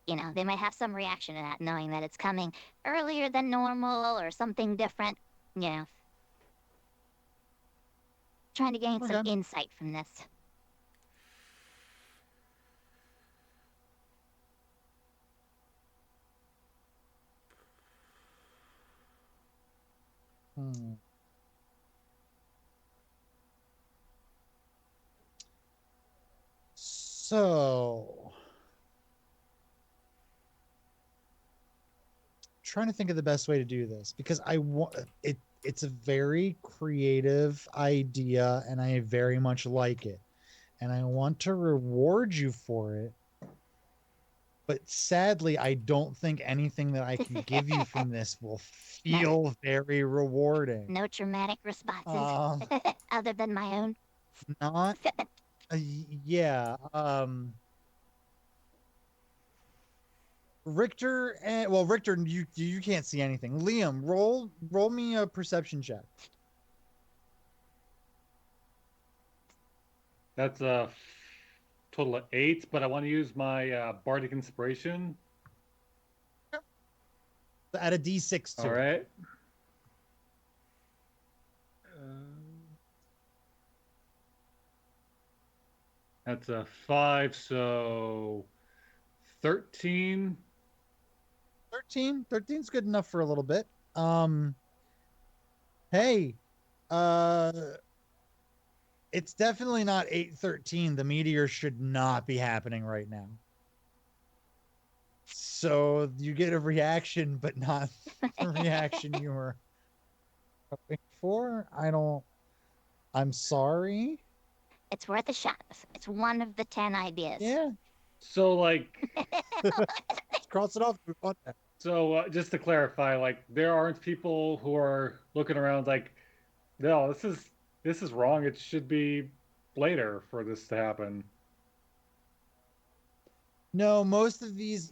might have some reaction to that, knowing that it's coming earlier than normal or something different, Trying to gain some insight from this. Hmm. So, trying to think of the best way to do this because I want it. It's a very creative idea, and I very much like it, and I want to reward you for it. But sadly, I don't think anything that I can give you from this will feel very rewarding. No traumatic responses Um, other than my own. not, yeah. Richter and well, Richter, you can't see anything. Liam, roll me a perception check. That's a total of 8, but I want to use my bardic inspiration. Add a d6 to All it. right. That's a 5, so 13. 13's good enough for a little bit. Hey, uh, it's definitely not 813. The meteor should not be happening right now. So you get a reaction, but not the reaction you were hoping for. I'm sorry. It's worth a shot. It's one of the 10 ideas. Yeah. So, like, Cross it off. Move on now. so just to clarify, like, there aren't people who are looking around like, no, this is wrong. It should be later for this to happen. No, most of these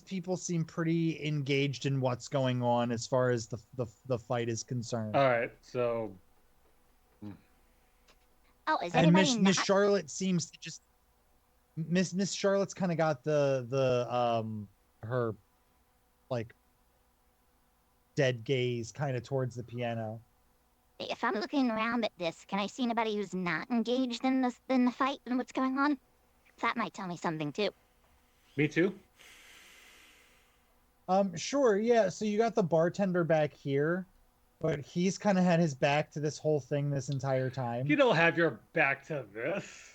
people seem pretty engaged in what's going on as far as the fight is concerned. All right, so Oh, is And anybody Miss not? Charlotte seems to just Miss Charlotte's kind of got the her like dead gaze kind of towards the piano. If I'm looking around at this, can I see anybody who's not engaged in the fight and what's going on? That might tell me something too. me too. Sure, yeah. So you got the bartender back here, but he's kind of had his back to this whole thing this entire time. You don't have your back to this.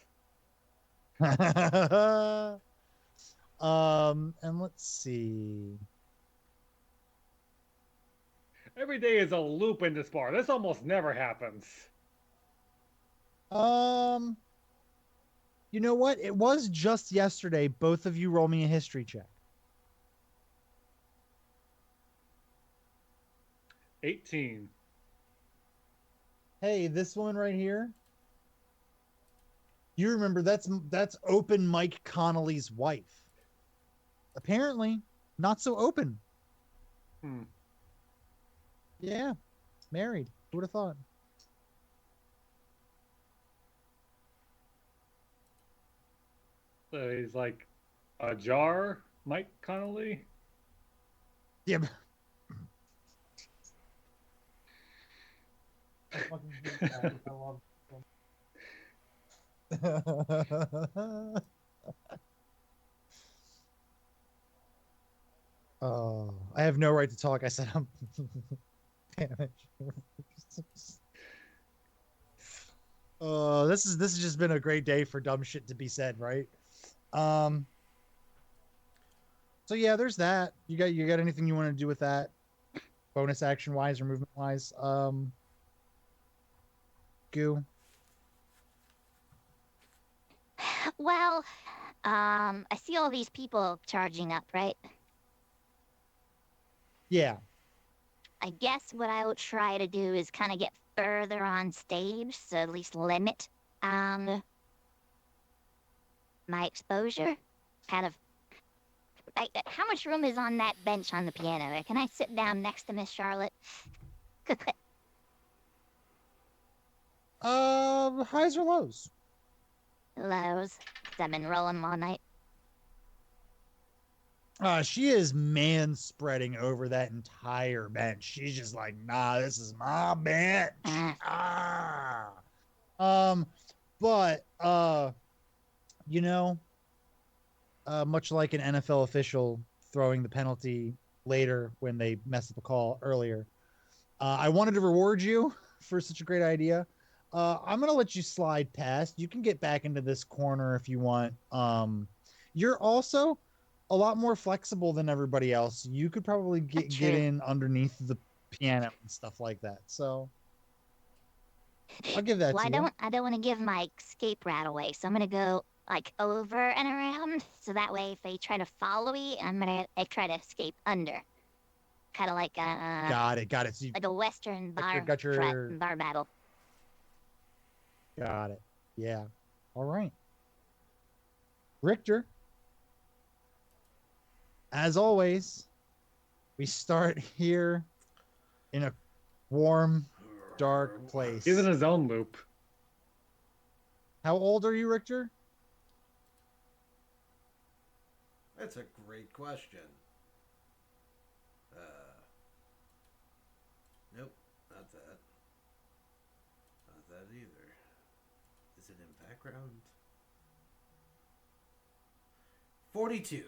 And let's see. Every day is a loop in this bar. This almost never happens. You know what? It was just yesterday. Both of you roll me a history check. 18. Hey, this one right here. You remember that's open Mike Connolly's wife. Apparently, not so open. Hmm. Yeah, married. Who would have thought? So he's like a jar, Mike Connolly. Yeah. Oh, I have no right to talk. I said I'm. Damn it. This has just been a great day for dumb shit to be said, right? So yeah, there's that. You got anything you want to do with that? Bonus action wise or movement wise? Goo. Well, I see all these people charging up, right? Yeah. I guess what I will try to do is kind of get further on stage, so at least limit my exposure. Kind of. How much room is on that bench on the piano? Can I sit down next to Miss Charlotte? Highs or lows? Lows, 'cause I've been rolling all night. She is man spreading over that entire bench. She's just like, nah, this is my bench. But much like an NFL official throwing the penalty later when they messed up a call earlier, I wanted to reward you for such a great idea. I'm gonna let you slide past. You can get back into this corner if you want. You're also a lot more flexible than everybody else. You could probably get in underneath the piano and stuff like that. So I'll give that Well, to you. I don't want to give my escape route away, so I'm gonna go like over and around, so that way if they try to follow me, I'm gonna try to escape under, kind of like Got it. So like a Western got your bar battle. got it. Yeah. All right. Richter, as always, we start here in a warm, dark place. He's in his own loop. How old are you, Richter? That's a great question. Nope, not that. Not that either. Is it in background? 42.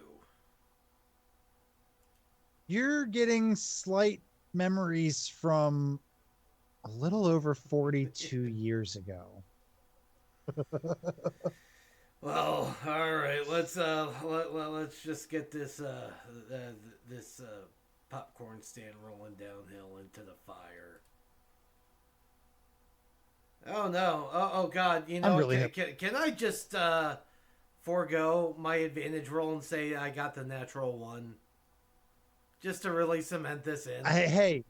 You're getting slight memories from a little over 42 years ago. Well, all right. Let's just get this popcorn stand rolling downhill into the fire. Oh no! Oh God! You know, really can I just forego my advantage roll and say I got the natural one, just to really cement this in? Hey,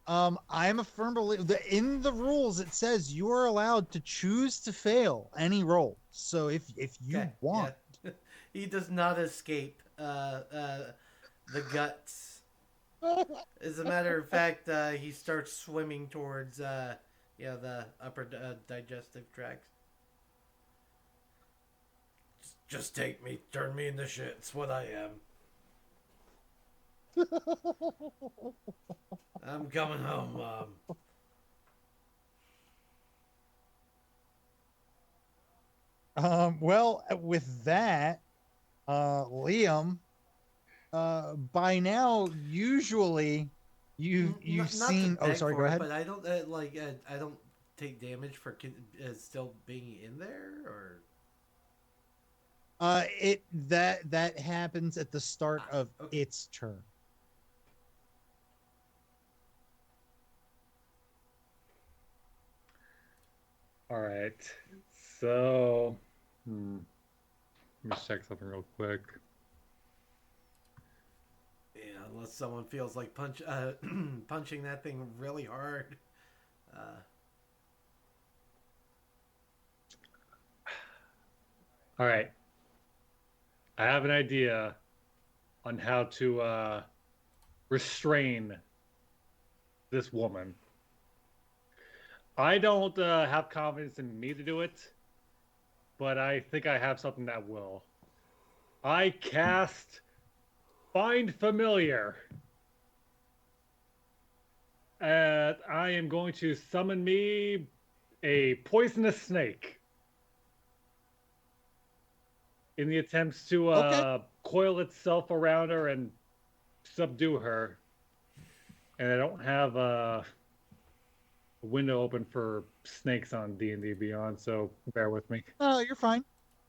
I am a firm believer. In the rules, it says you are allowed to choose to fail any roll. So if you want, yeah. He does not escape the guts. As a matter of fact, he starts swimming towards the upper digestive tract. Just take me, turn me into shit. It's what I am. I'm coming home, Mom. Well, with that, Liam, by now, usually you've seen. Oh, sorry. Go ahead. But I don't I don't take damage for still being in there, or that happens at the start of its turn. All right. So, let me check something real quick. Yeah, unless someone feels like punching that thing really hard. All right. I have an idea on how to restrain this woman. I don't have confidence in me to do it, but I think I have something that will. I cast Find Familiar. And I am going to summon me a poisonous snake in the attempts to coil itself around her and subdue her. And I don't have a window open for snakes on D&D Beyond, so bear with me. Oh, you're fine.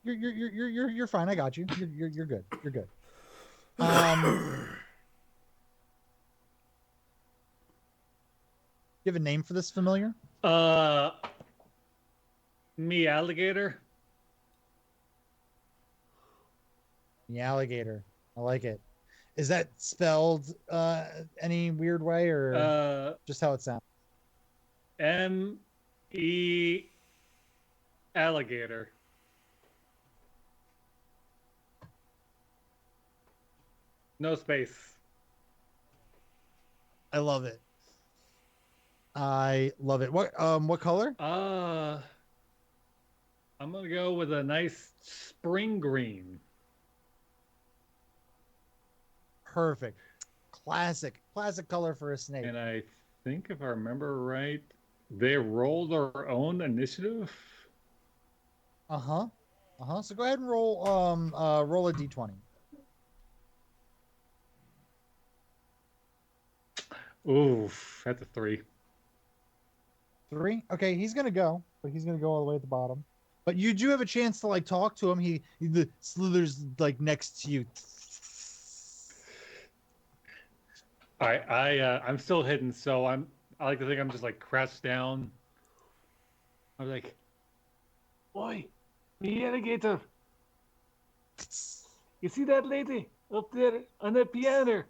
You're fine. I got you. You're good. You're good. You have a name for this familiar? Me alligator. The alligator. I like it. Is that spelled any weird way, or just how it sounds? M-E alligator. No space. I love it. I love it. What color? I'm gonna go with a nice spring green. Perfect. Classic color for a snake. And I think if I remember right, they roll their own initiative. So go ahead and roll roll a d20. Oof, that's a 3. 3. Okay, he's gonna go, but he's gonna go all the way at the bottom. But you do have a chance to like talk to him. He the slithers like next to you. All right, I'm still hidden, so I like to think I'm just like crouched down. I'm like, boy, the alligator. You see that lady up there on the piano?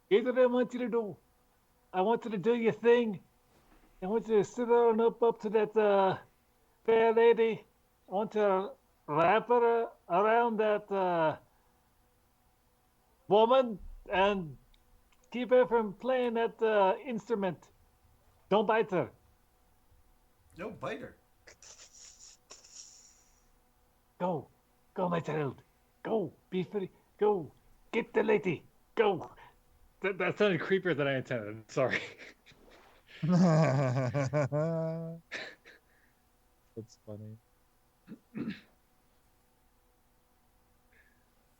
Here's what I want you to do. I want you to do your thing. I want you to sit down up to that fair lady. I want to wrap her around that woman and keep her from playing that instrument. Don't bite her. No biter. Go, my child. Go, be free. Go, get the lady. Go. That sounded creepier than I intended. Sorry. That's funny.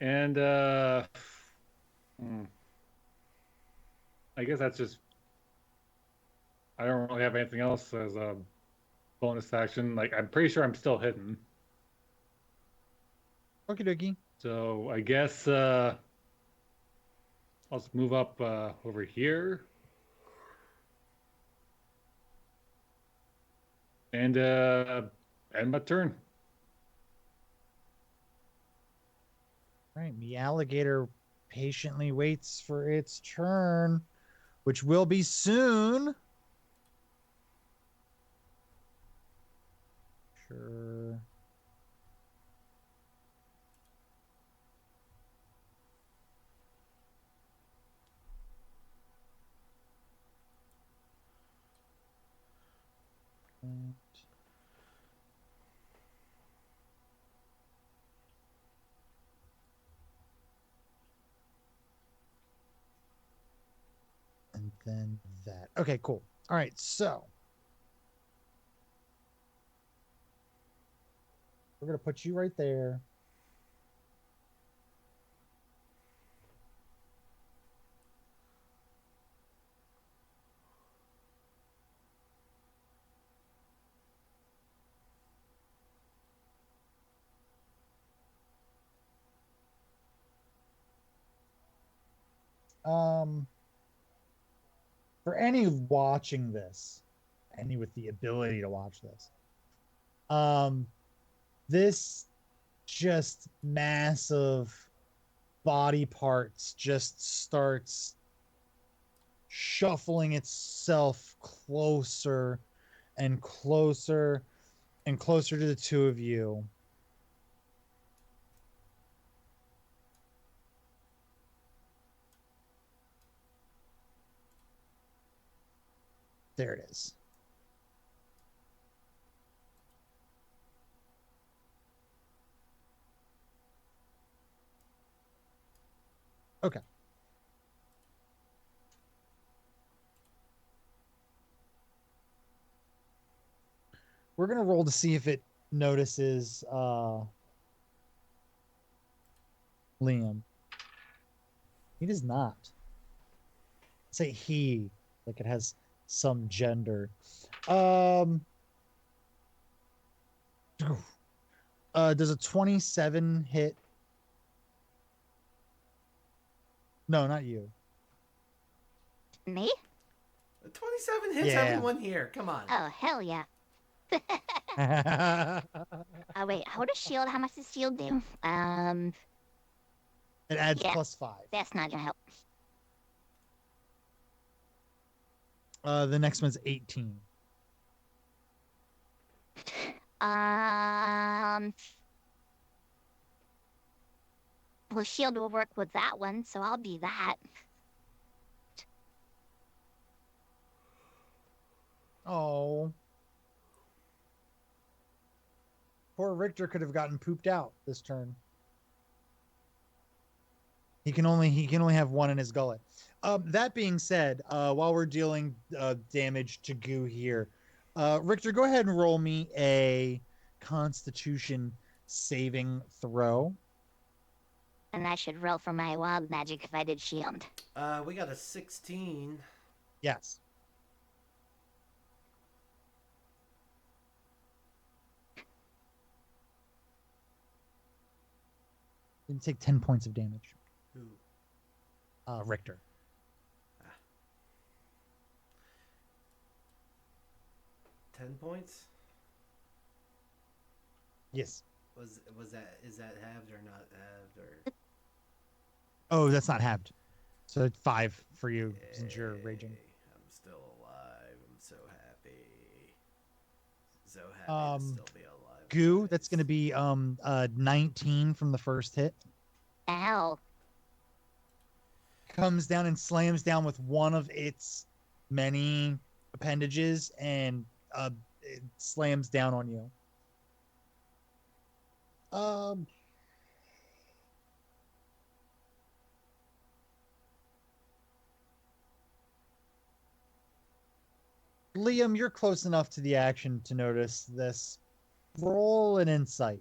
And I guess that's just. I don't really have anything else as a bonus action. Like I'm pretty sure I'm still hidden. Okie dokie. So I guess I'll just move up over here. And end my turn. All right, the alligator patiently waits for its turn, which will be soon. Sure. And then that. Okay, cool. All right, so we're going to put you right there. For any watching this, any with the ability to watch this, this just massive body parts just starts shuffling itself closer and closer and closer to the two of you. There it is. Okay. We're going to roll to see if it notices Liam. He does not. Say he, like it has some gender. Does a 27 hit? No, not you. Me? 27 hits Yeah. everyone here. Come on. Oh, hell yeah. Oh, wait, hold a shield. How much does shield do? It adds Yeah. +5. That's not gonna help. The next one's 18. Well, shield will work with that one, so I'll be that. Oh. Poor Richter could have gotten pooped out this turn. He can only have one in his gullet. That being said, while we're dealing damage to Goo here, Richter, go ahead and roll me a Constitution saving throw. And I should roll for my wild magic if I did shield. We got a 16. Yes. You take 10 points of damage. Who? Richter. Ah. 10 points? Yes. Is that halved or not halved or? Oh, that's not halved. So it's 5 for you since you're raging. I'm still alive. I'm so happy. So happy to still be alive. Goo, that's going to be 19 from the first hit. Ow. Comes down and slams down with one of its many appendages and it slams down on you. Liam, you're close enough to the action to notice this. Roll an insight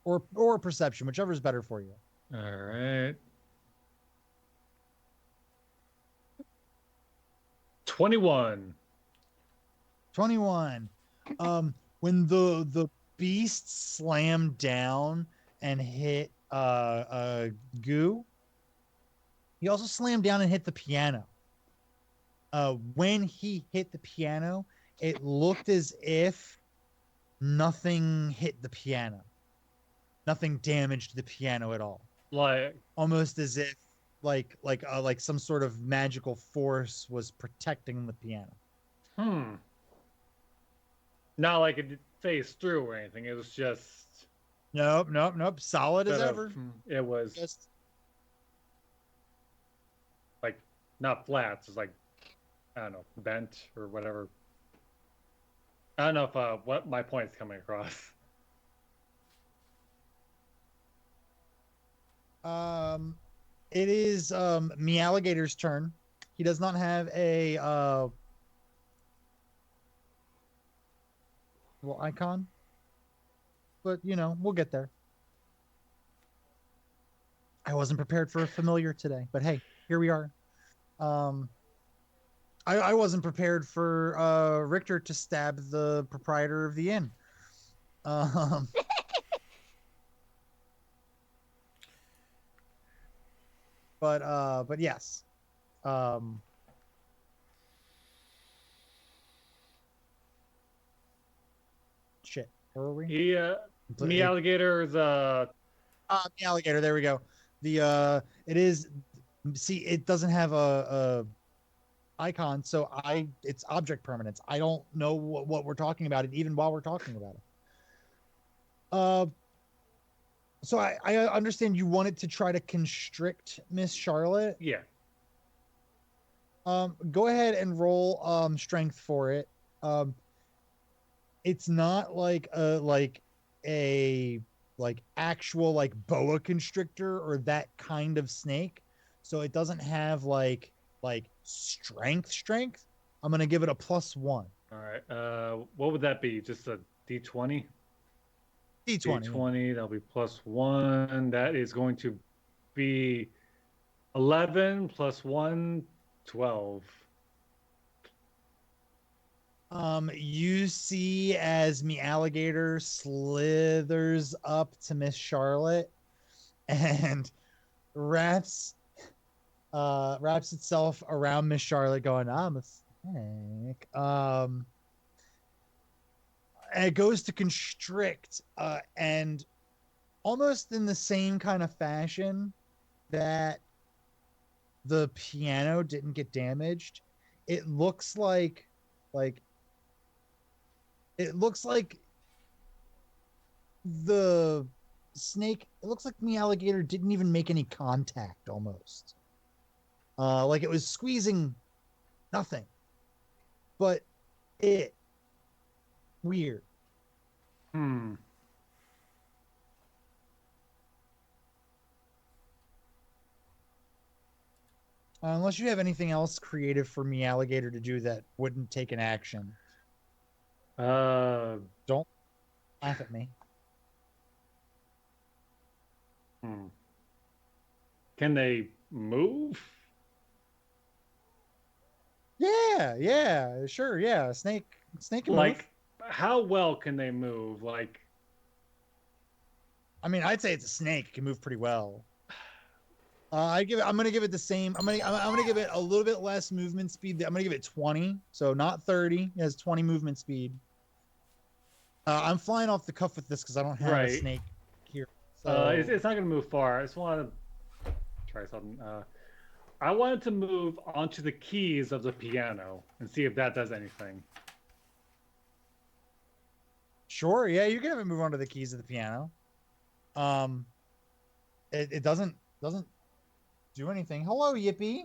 or perception, whichever is better for you. All right. 21. 21. When the beast slammed down and hit Goo, he also slammed down and hit the piano. When he hit the piano, it looked as if nothing hit the piano. Nothing damaged the piano at all. Like Almost as if like some sort of magical force was protecting the piano. Not like it phased through or anything. It was just Nope. Solid as ever. It was Just like not flat. It's like, I don't know, bent or whatever. I don't know if what my point's coming across. It is Mealligator's turn. He does not have a little icon, but we'll get there. I wasn't prepared for a familiar today, but hey, here we are. I wasn't prepared for Richter to stab the proprietor of the inn. But yes. Shit. Where are we? Me alligator, the alligator. There we go. It is. See, it doesn't have a icon, so it's object permanence. I don't know what we're talking about, and even while we're talking about it. So I understand you wanted to try to constrict Miss Charlotte. Yeah. Go ahead and roll strength for it. It's not like a actual like boa constrictor or that kind of snake, so it doesn't have like strength. I'm gonna give it a +1. All right. What would that be? Just a D20? D20, that'll be +1. That is going to be 11 + 1, 12. You see as Mealligator slithers up to Miss Charlotte and wraps itself around Miss Charlotte, going, "I'm a snake." And it goes to constrict, and almost in the same kind of fashion that the piano didn't get damaged, it looks like the snake. It looks like the alligator didn't even make any contact, almost. Like it was squeezing nothing, but it weird. Unless you have anything else creative for Mealligator to do that wouldn't take an action. Don't laugh at me. Can they move? yeah, sure, yeah. Snake can move. Like, how well can they move? Like, I mean, I'd say it's a snake. It can move pretty well. I'm gonna give it the same. I'm gonna give it a little bit less movement speed. I'm gonna give it 20, so not 30. It has 20 movement speed. I'm flying off the cuff with this because I don't have a right. snake here. So It's not gonna move far. I just want to try something. I wanted to move onto the keys of the piano and see if that does anything. sure, yeah, you can have it move onto the keys of the piano. It doesn't do anything. Hello, Yippee.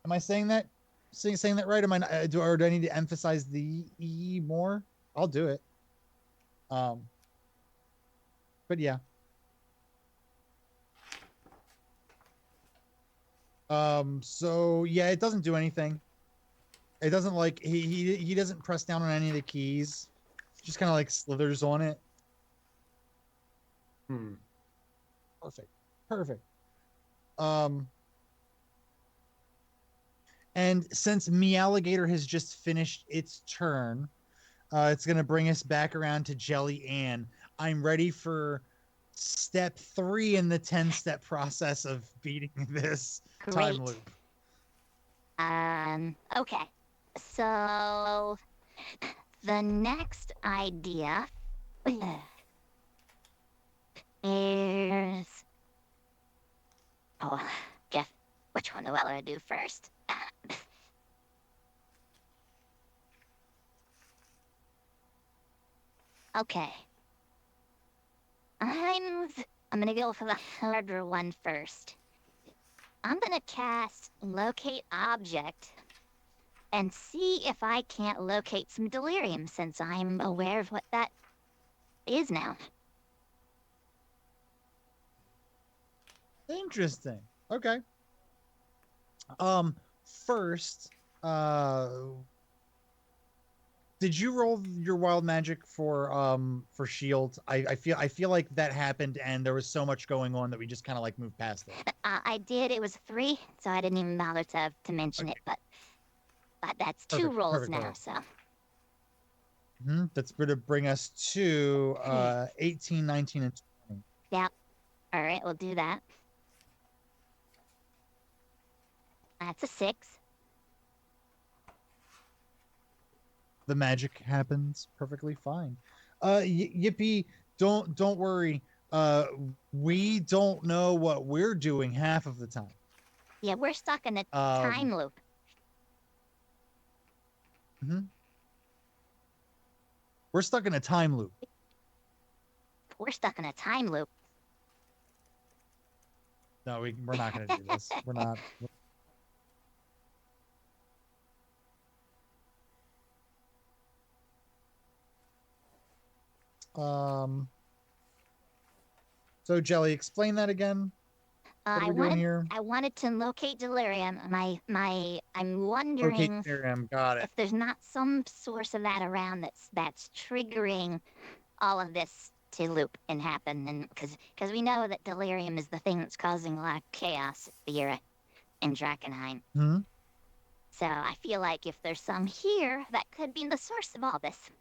Am I saying that right? Am I not, do I need to emphasize the E more? I'll do it. But yeah. So yeah, it doesn't do anything. It doesn't like he doesn't press down on any of the keys. Just kind of like slithers on it. Perfect. And since Mealligator has just finished its turn, it's gonna bring us back around to Jelly Ann. I'm ready for step 3 in the 10-step process of beating this time loop. Okay. So the next idea is Jeff, which one do I want to do first? Okay. I'm gonna go for the harder one first. I'm gonna cast Locate Object and see if I can't locate some delirium, since I'm aware of what that is now. Interesting. Okay. First, did you roll your wild magic for shield? I feel like that happened and there was so much going on that we just kind of like moved past it. I did. It was 3, so I didn't even bother to mention it. But that's 2 rolls now. So. That's going to bring us to 18, 19, and 20. Yeah. All right, we'll do that. That's a 6. The magic happens perfectly fine. Yippee, don't worry. We don't know what we're doing half of the time. Yeah, we're stuck in a time loop. We're stuck in a time loop. We're stuck in a time loop. No, we're not going to do this. We're not. So Jelly, explain that again. What are we doing here? I wanted to locate delirium. I'm wondering locate delirium. Got it. If there's not some source of that around that's triggering all of this to loop and happen, and because we know that delirium is the thing that's causing a lot of chaos here in Drakkenheim. So I feel like if there's some here, that could be the source of all this.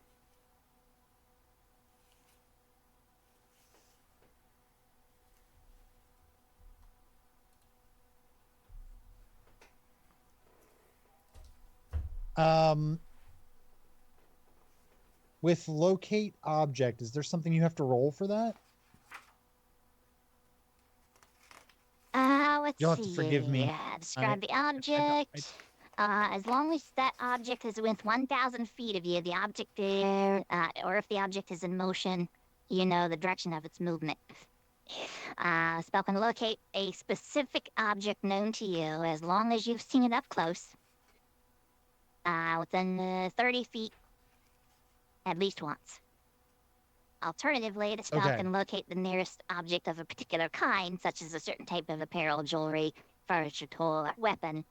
With locate object, is there something you have to roll for that? You'll have to forgive me. Describe the object. As long as that object is within 1,000 feet of you, the object is, or if the object is in motion, you know the direction of its movement. Spell can locate a specific object known to you as long as you've seen it up close. Within 30 feet at least once. Alternatively, the spell can locate the nearest object of a particular kind, such as a certain type of apparel, jewelry, furniture, tool, or weapon.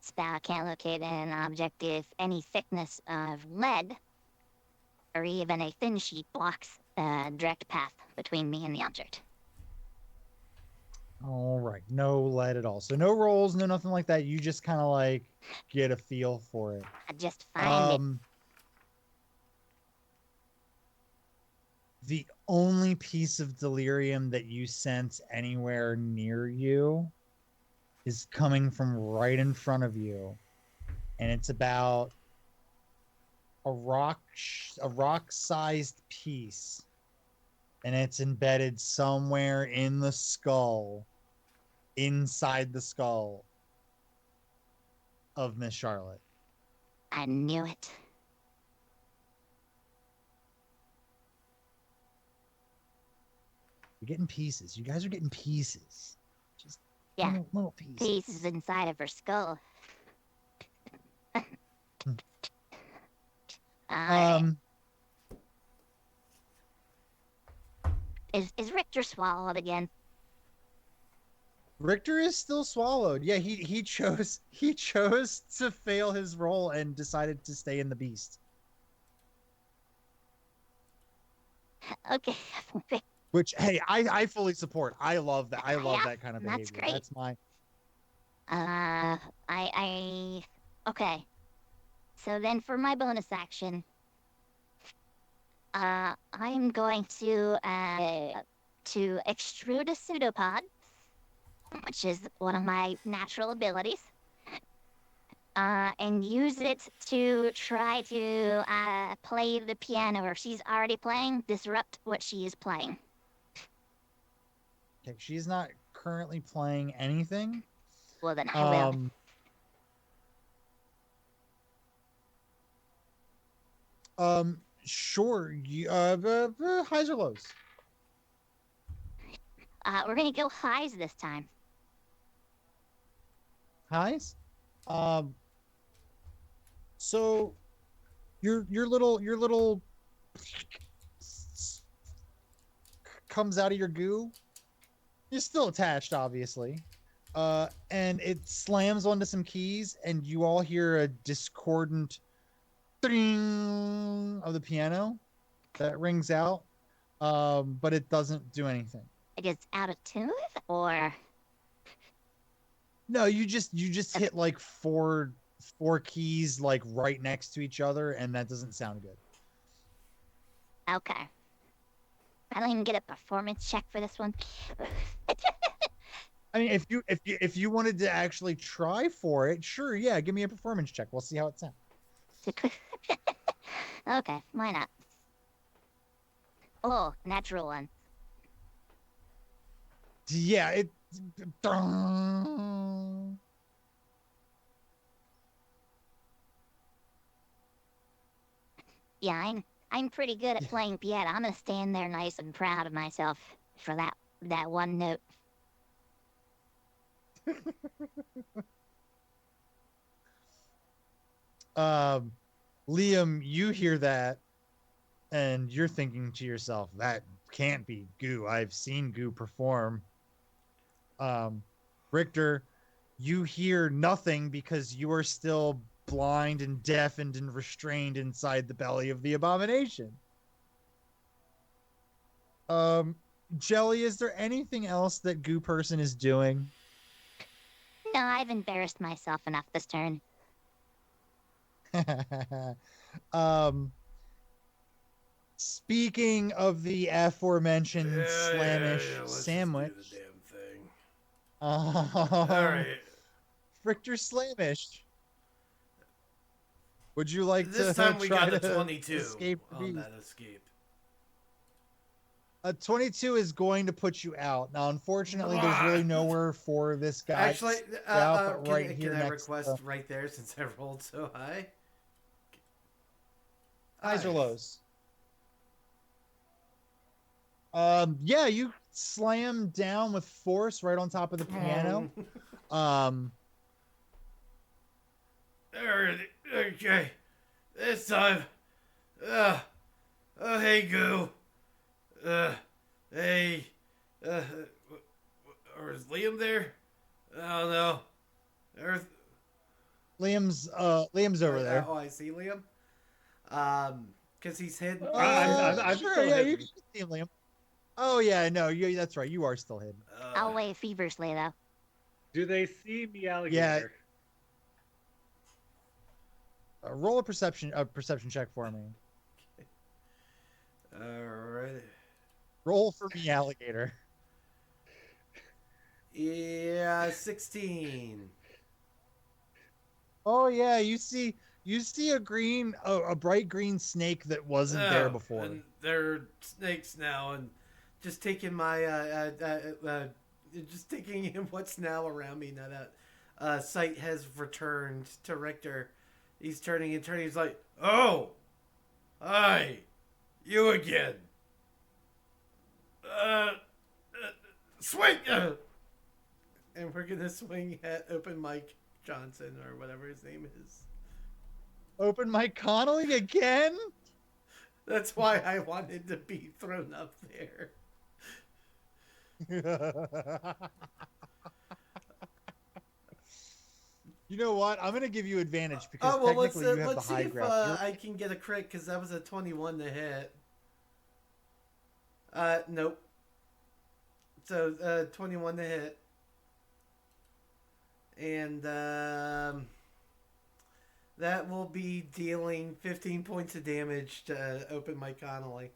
Spell can't locate an object if any thickness of lead or even a thin sheet blocks a direct path between me and the object. All right. No lead at all. So no rolls, no nothing like that. You just kind of like get a feel for it. I just find it. The only piece of delirium that you sense anywhere near you is coming from right in front of you, and it's about a rock-sized piece, and it's embedded somewhere in the skull, inside the skull of Miss Charlotte. I knew it. You're getting pieces. You guys are getting pieces. Just Yeah, little pieces. Pieces inside of her skull. Is Richter swallowed again? Richter is still swallowed. Yeah, he chose to fail his role and decided to stay in the beast. Okay. Which, hey, I fully support. I love that. I love that kind of behavior. That's great. That's my. Okay. So then for my bonus action, I'm going to extrude a pseudopod, which is one of my natural abilities, and use it to try to play the piano, or she's already playing, disrupt what she is playing. Okay, she's not currently playing anything. Well, then I will. Sure. Highs or lows? We're gonna go highs this time. Highs. So your little comes out of your goo. You're still attached, obviously. And it slams onto some keys, and you all hear a discordant ding of the piano that rings out, but it doesn't do anything. It gets out of tune, or no? You just hit like four keys like right next to each other, and that doesn't sound good. Okay. I don't even get a performance check for this one. I mean, if you wanted to actually try for it, sure, yeah, give me a performance check. We'll see how it sounds. Okay, why not? Oh, natural one. Yeah, it. Yeah, I'm pretty good at playing piano. I'm gonna stand there nice and proud of myself for that one note. Liam, you hear that, and you're thinking to yourself, that can't be Goo. I've seen Goo perform. Richter, you hear nothing because you are still blind and deafened and restrained inside the belly of the abomination. Jelly, is there anything else that Goo Person is doing? No, I've embarrassed myself enough this turn. Speaking of the aforementioned Slamish sandwich. Let's just do the damn thing. All right. Richter Slamish. Would you like this to time we try got a to 22 escape on that escape? A 22 is going to put you out. Now, unfortunately, there's really nowhere for this guy. Actually, can I request right there since I rolled so high? Highs or lows? Yeah, you slam down with force right on top of the piano. Okay. This time. Oh, hey, Goo. Hey. Or is Liam there? I don't know. Liam's over there. Oh, I see Liam. Because he's hidden. Sure, yeah, you can see Liam. Oh yeah, no, that's right. You are still hidden. I'll wave feverishly though. Do they see me, Yeah. alligator? Roll a perception check for me. Alright. Roll for me, alligator. Yeah, 16. Oh yeah, you see a bright green snake that wasn't there before. And they're snakes now, and just taking my just taking in what's now around me now that sight has returned to Richter. He's turning and turning. He's like, "Oh, hi, you again. Swing!" And we're gonna swing at Open Mike Johnson or whatever his name is. Open Mike Connolly again? That's why I wanted to be thrown up there. You know what? I'm gonna give you advantage because technically you have the high ground. Let's see if I can get a crit because that was a 21 to hit. Nope. So 21 to hit, and that will be dealing 15 points of damage to Open Mike Connolly.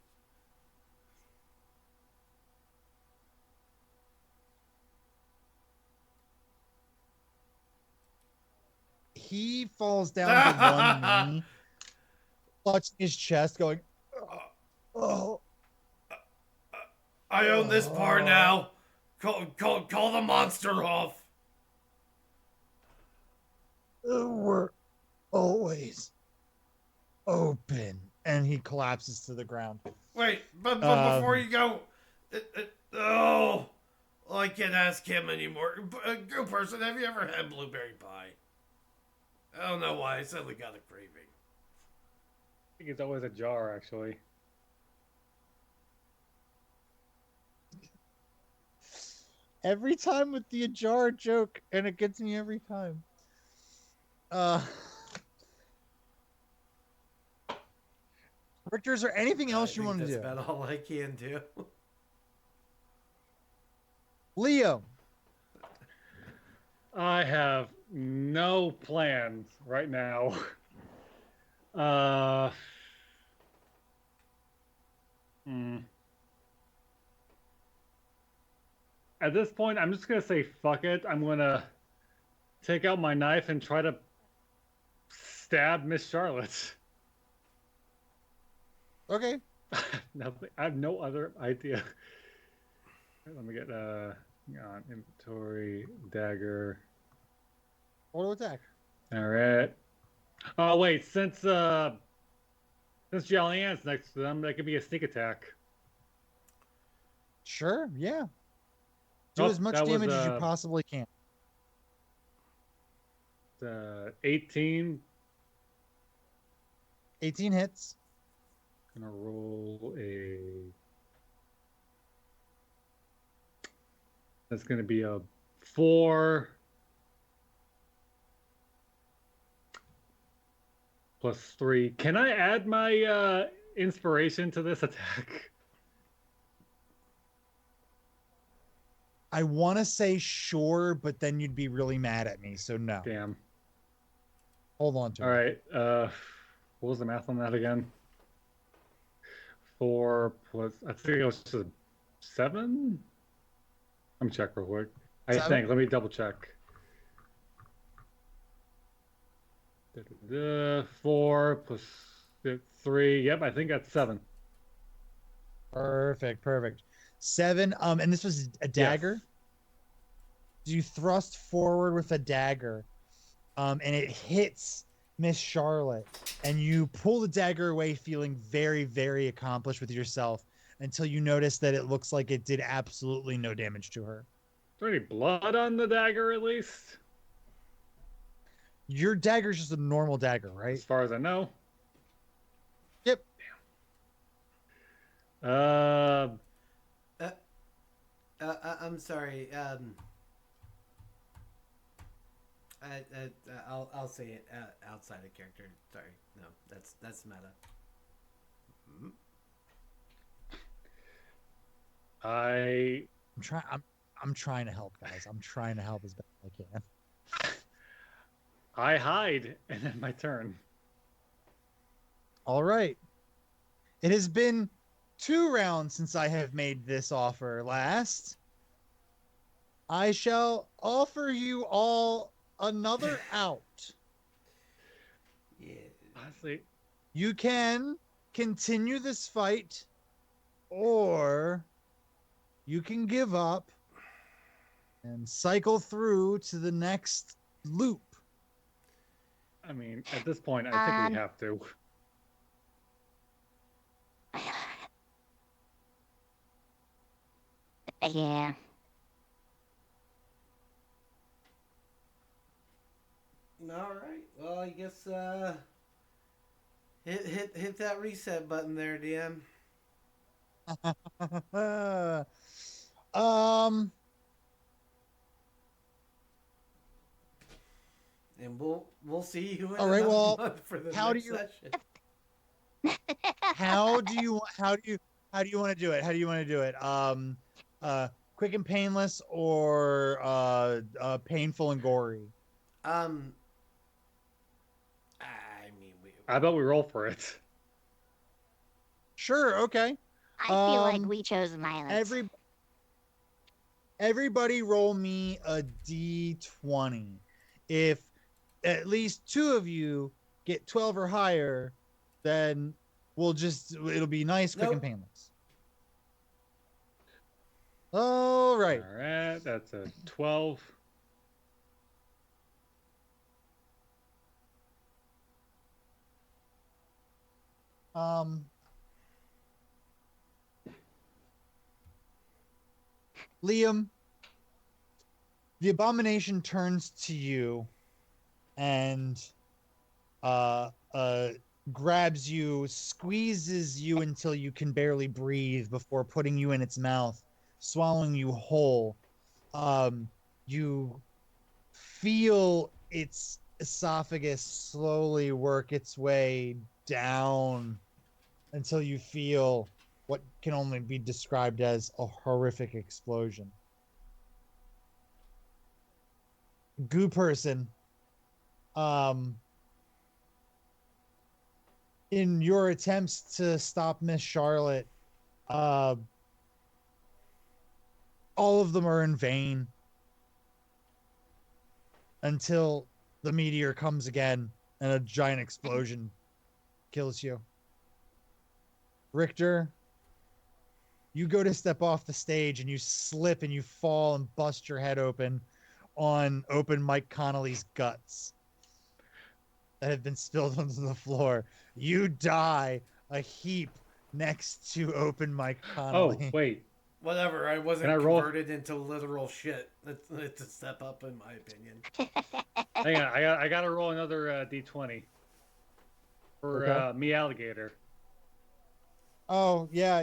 He falls down to one knee, clutching his chest, going, "Oh, I own this bar now. Call the monster off." We're always open," and he collapses to the ground. Wait, but before you go, I can't ask him anymore. Go person, have you ever had blueberry pie? I don't know why, I suddenly got a craving. I think it's always a jar, actually. Every time with the ajar joke, and it gets me every time. Richter, is there anything else you want to do? That's about all I can do. Leo. I have no plans right now. At this point, I'm just gonna say fuck it. I'm gonna take out my knife and try to stab Miss Charlotte. Okay. Nothing. I have no other idea. Let me get hang on, inventory, dagger. Auto attack. All right. Oh wait, since Jolly-Ann's next to them, that could be a sneak attack. Sure. Yeah. Do as much damage as you possibly can. 18. 18 hits. Gonna roll a. That's gonna be a 4 plus 3. Can I add my inspiration to this attack? I want to say sure, but then you'd be really mad at me, so no. Damn. Hold on to it. All right. What was the math on that again? 4 plus, I think it was just a 7? Let me check real quick. I think. Let me double check. 4 plus 3. Yep, I think that's 7. Perfect. 7. And this was a dagger. Yes. You thrust forward with a dagger, and it hits Miss Charlotte, and you pull the dagger away, feeling very, very accomplished with yourself, until you notice that it looks like it did absolutely no damage to her. Is there any blood on the dagger, at least? Your dagger's just a normal dagger, right? As far as I know. Yep. Damn. I'm sorry. I'll say it outside of character. Sorry, no, that's meta. I I'm trying to help, guys. I'm trying to help as best as I can. I hide and end my turn. All right. It has been 2 rounds since I have made this offer last. I shall offer you all another out. Yeah. Honestly, You can continue this fight, or you can give up and cycle through to the next loop. I mean, at this point, I think we have to. Yeah. All right. Well, I guess hit that reset button there, DM. um And we'll see you in all right, another well, month for the how do next you session. how do you want to do it? How do you want to do it? Quick and painless, or painful and gory? I mean, How about we roll for it? Sure, okay. I feel like we chose violence. Everybody roll me a d20. If at least 2 of you get 12 or higher, then it'll be nice, quick, and painless. All right. All right, that's a 12. Liam, the abomination turns to you and grabs you, squeezes you until you can barely breathe before putting you in its mouth, swallowing you whole. You feel its esophagus slowly work its way down until you feel what can only be described as a horrific explosion. Goo person, in your attempts to stop Miss Charlotte, all of them are in vain until the meteor comes again and a giant explosion kills you. Richter, you go to step off the stage and you slip and you fall and bust your head open on open Mike Connolly's guts that have been spilled onto the floor. You die a heap next to open Mike Connolly. Oh, wait. Whatever, I wasn't converted into literal shit. It's a step up, in my opinion. Hang on, I gotta roll another d20 for me alligator. Oh, yeah.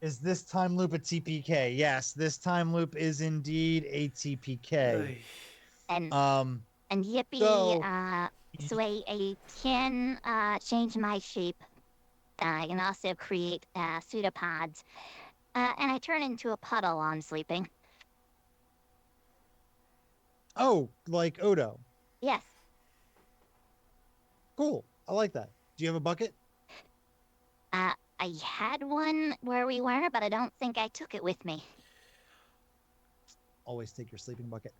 Is this time loop a TPK? Yes, this time loop is indeed a TPK. And yippee, so I can change my shape. I can also create pseudopods. And I turn into a puddle on sleeping. Oh, like Odo. Yes. Cool. I like that. Do you have a bucket? I had one where we were, but I don't think I took it with me. Always take your sleeping bucket.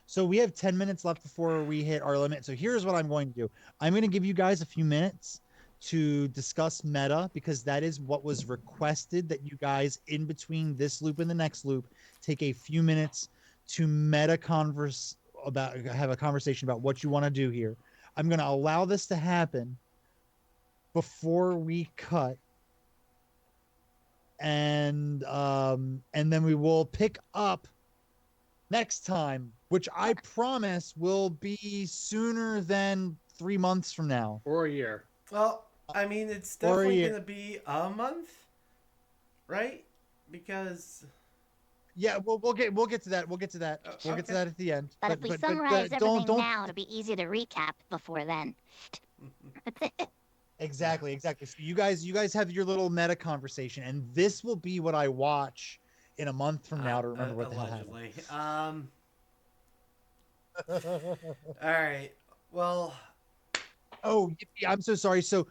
So we have 10 minutes left before we hit our limit. So here's what I'm going to do. I'm going to give you guys a few minutes to discuss meta, because that is what was requested, that you guys in between this loop and the next loop take a few minutes to have a conversation about what you want to do here. I'm going to allow this to happen before we cut, and then we will pick up next time, which I promise will be sooner than 3 months from now, or a year. Well, I mean, it's definitely going to be a month, right? Because yeah, we'll get to that. We'll get to that. We'll get to that at the end. But if we summarize everything now, it'll be easy to recap before then. Exactly. So you guys have your little meta conversation, and this will be what I watch in a month from now to remember what the hell happened. Allegedly. All right. Well. Oh, I'm so sorry. So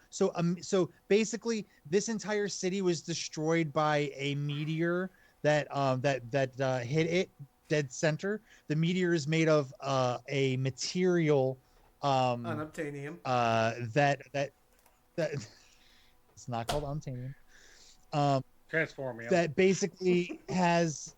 basically, this entire city was destroyed by a meteor that hit it dead center. The meteor is made of a material Unobtainium. That it's not called unobtainium. Transformium. That basically has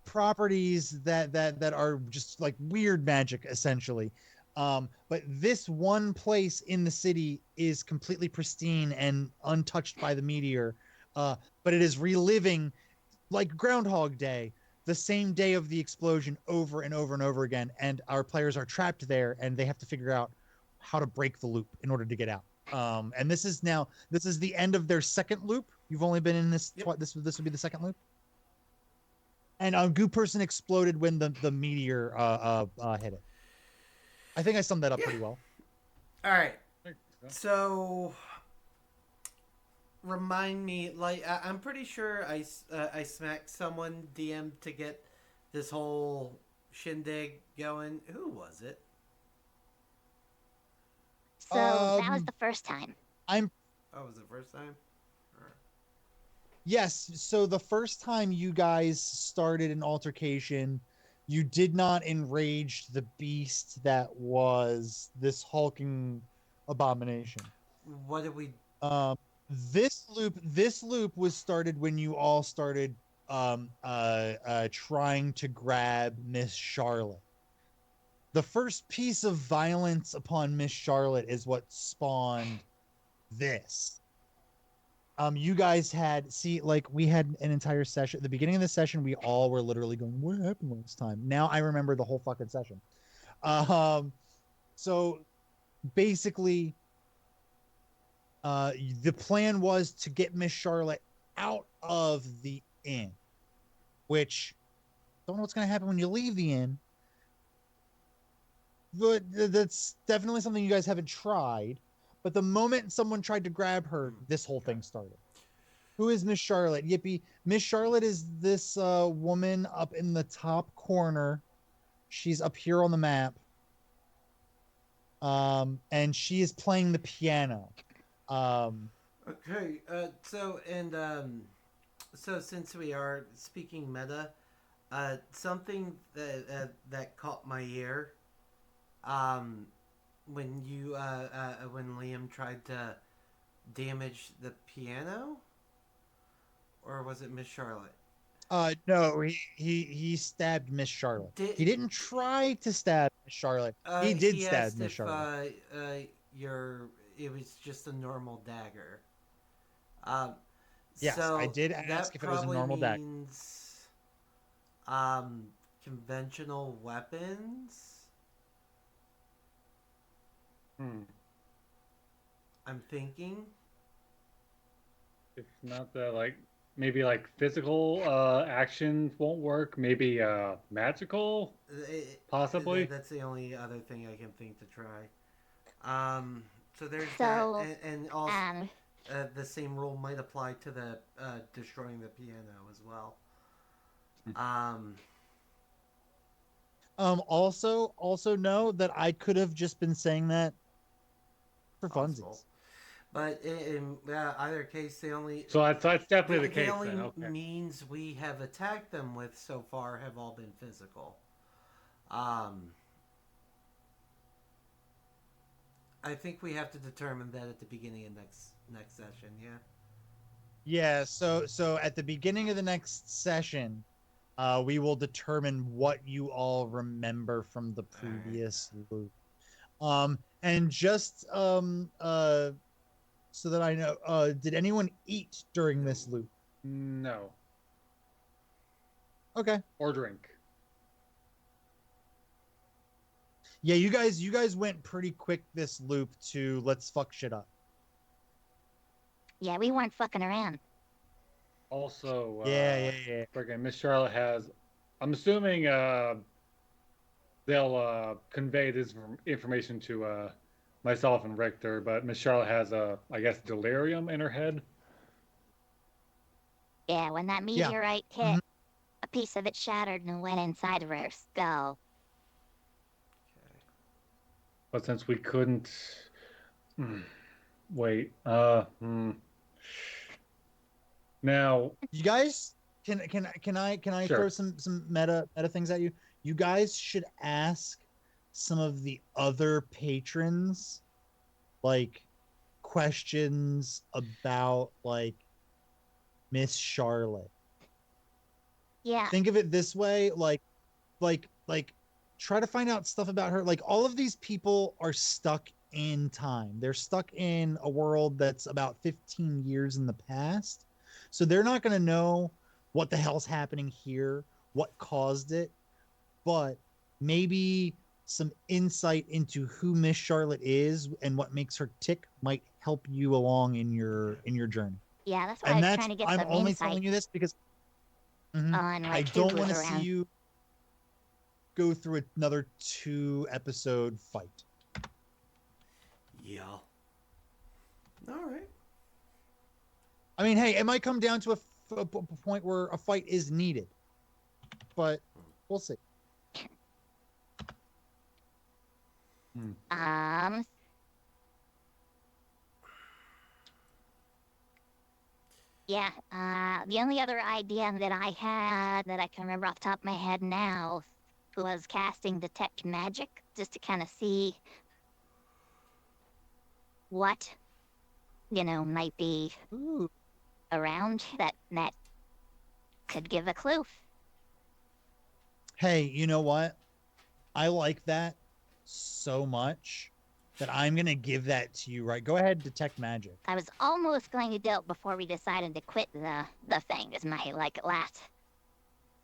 properties that are just like weird magic essentially. But this one place in the city is completely pristine and untouched by the meteor. But it is reliving like Groundhog Day, the same day of the explosion over and over and over again. And our players are trapped there and they have to figure out how to break the loop in order to get out. And this is the end of their second loop. You've only been in this. Yep. This would be the second loop. And Goo Person exploded when the meteor hit it. I think I summed that up pretty well. All right. So, remind me, like I'm pretty sure I smacked someone DM to get this whole shindig going. Who was it? So that was the first time. Oh, was it the first time? Yes. So the first time you guys started an altercation, you did not enrage the beast that was this hulking abomination. What did we? This loop was started when you all started trying to grab Miss Charlotte. The first piece of violence upon Miss Charlotte is what spawned this. You guys had we had an entire session at the beginning of the session. We all were literally going, "What happened last time?" Now I remember the whole fucking session. So basically, the plan was to get Miss Charlotte out of the inn, which don't know what's going to happen when you leave the inn. But that's definitely something you guys haven't tried. But the moment someone tried to grab her, this whole thing started. Who is Miss Charlotte? Yippee. Miss Charlotte is this woman up in the top corner. She's up here on the map. And she is playing the piano. Okay. So since we are speaking meta, something that caught my ear. When Liam tried to damage the piano, or was it Miss Charlotte? No, he stabbed Miss Charlotte. He didn't try to stab Miss Charlotte. He did stab Miss Charlotte. It was just a normal dagger. Yes, so I did ask if it was a normal dagger. Conventional weapons. I'm thinking. If not the maybe physical actions won't work. Maybe magical, possibly. That's the only other thing I can think to try. So there's So, that, and also the same rule might apply to the destroying the piano as well. Also know that I could have just been saying that for funsies. But in either case, they only... So that's definitely the case. The only then. Okay. means we have attacked them with so far have all been physical. I think we have to determine that at the beginning of next session, yeah? Yeah, so at the beginning of the next session, we will determine what you all remember from the previous loop. And just so that I know, did anyone eat during this loop? No. Okay. Or drink. Yeah, you guys went pretty quick this loop to let's fuck shit up. Yeah, we weren't fucking around. Also, yeah. Freaking Miss Charlotte has. I'm assuming they'll convey this information to myself and Richter, but Miss Charlotte has I guess, delirium in her head. Yeah, when that Yeah. meteorite hit, a piece of it shattered and went inside of her skull. But since we couldn't, wait, now You guys, can I Sure. throw some meta things at you? You guys should ask some of the other patrons like questions about like Miss Charlotte. Yeah, Think of it this way, like try to find out stuff about her. Like all of these people are stuck in time. They're stuck in a world that's about 15 years in the past. So they're not going to know what the hell's happening here, what caused it, but maybe some insight into who Miss Charlotte is and what makes her tick might help you along in your journey. yeah, that's why I And was that's trying to get I'm some only insight telling you this because on I like who don't was want to see around. you go through another 2-episode fight. Yeah. All right. I mean, hey, it might come down to a point where a fight is needed, but we'll see. Yeah, the only other idea that I had that I can remember off the top of my head now was casting Detect Magic, just to kind of see what, might be Ooh. around that could give a clue. Hey, you know what? I like that so much that I'm gonna give that to you. Right? Go ahead, detect magic. I was almost going to do it before we decided to quit the thing as my last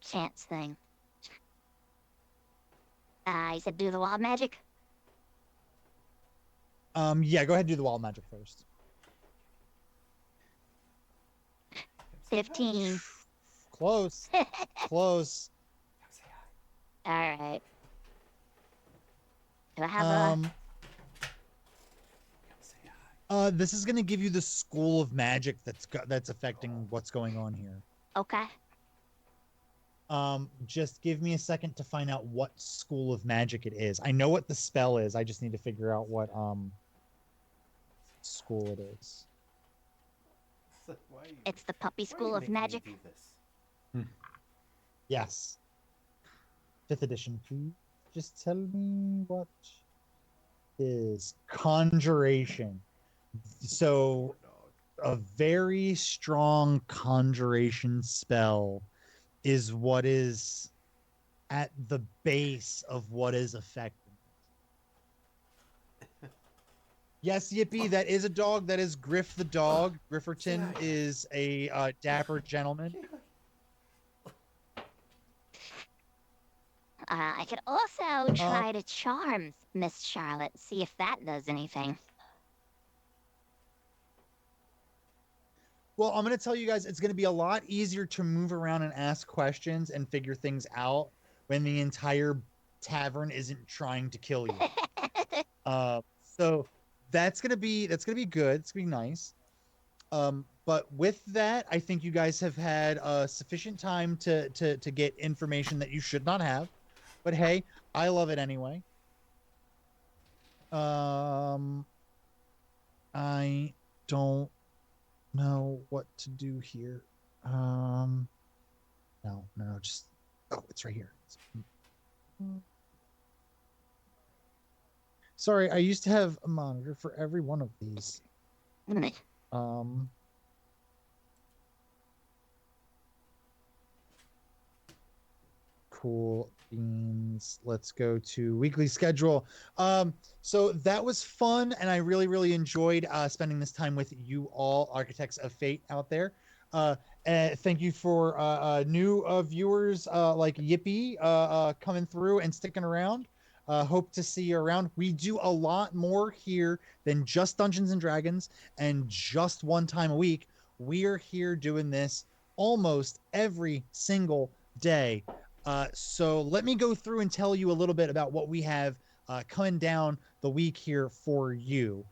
chance thing. I said do the wild magic. Yeah, go ahead and do the wild magic first. 15. Close. Close. All right. Do I have This is gonna give you the school of magic that's affecting what's going on here. Okay. Just give me a second to find out what school of magic it is. I know what the spell is. I just need to figure out what school it is. It's the puppy school of magic. Yes. 5th edition, please. Just tell me what is conjuration. So a very strong conjuration spell is what is at the base of what is affecting it. Yes, Yippee, that is a dog. That is Griff the dog. Grifferton is a dapper gentleman. I could also try to charm Miss Charlotte, see if that does anything. Well, I'm going to tell you guys, it's going to be a lot easier to move around and ask questions and figure things out when the entire tavern isn't trying to kill you. So that's going to be good. It's going to be nice. But with that, I think you guys have had sufficient time to get information that you should not have. But hey, I love it anyway. I don't know what to do here. No, just it's right here. Sorry, I used to have a monitor for every one of these. Cool beans. Let's go to weekly schedule. So that was fun, and I really enjoyed spending this time with you all, Architects of Fate out there. Thank you for new viewers like Yippee coming through and sticking around. Hope to see you around. We do a lot more here than just Dungeons and Dragons and just one time a week. We are here doing this almost every single day. So let me go through and tell you a little bit about what we have coming down the week here for you.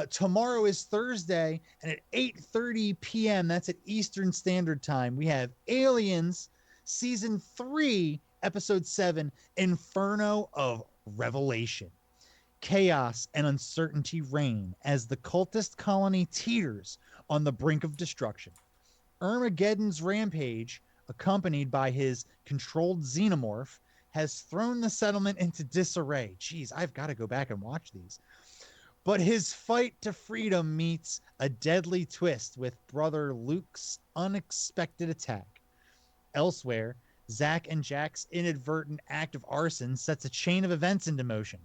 Tomorrow is Thursday, and at 8:30 p.m., that's at Eastern Standard Time, we have Aliens Season 3, Episode 7, Inferno of Revelation. Chaos and uncertainty reign as the cultist colony teeters on the brink of destruction. Armageddon's rampage, accompanied by his controlled xenomorph, has thrown the settlement into disarray. Jeez, I've got to go back and watch these. But his fight to freedom meets a deadly twist with brother Luke's unexpected attack. Elsewhere, Zack and Jack's inadvertent act of arson sets a chain of events into motion,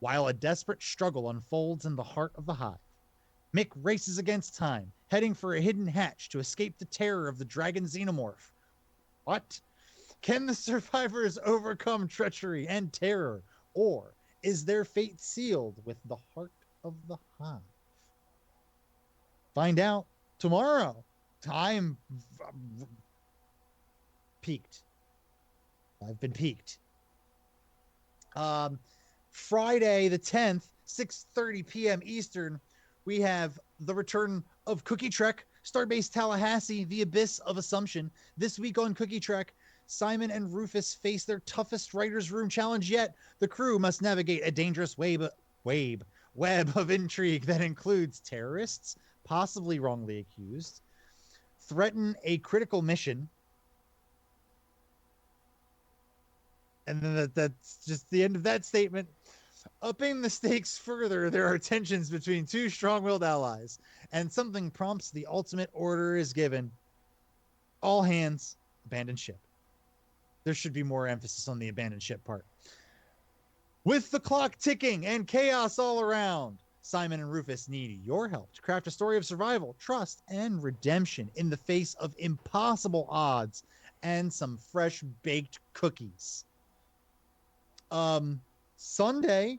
while a desperate struggle unfolds in the heart of the hive. Mick races against time, heading for a hidden hatch to escape the terror of the dragon xenomorph. What? Can the survivors overcome treachery and terror, or is their fate sealed with the heart of the hive? Find out tomorrow. Time peaked. I've been peaked. Friday the 10th, 6:30 p.m. Eastern, we have the return of Cookie Trek, Starbase Tallahassee, the Abyss of Assumption. This week on Cookie Trek, Simon and Rufus face their toughest writer's room challenge yet. The crew must navigate a dangerous web of intrigue that includes terrorists, possibly wrongly accused, threaten a critical mission, and then that's just the end of that statement. Upping the stakes further, there are tensions between two strong-willed allies, and something prompts the ultimate order is given. All hands, abandon ship. There should be more emphasis on the abandoned ship part. With the clock ticking and chaos all around, Simon and Rufus need your help to craft a story of survival, trust, and redemption in the face of impossible odds and some fresh baked cookies. Sunday,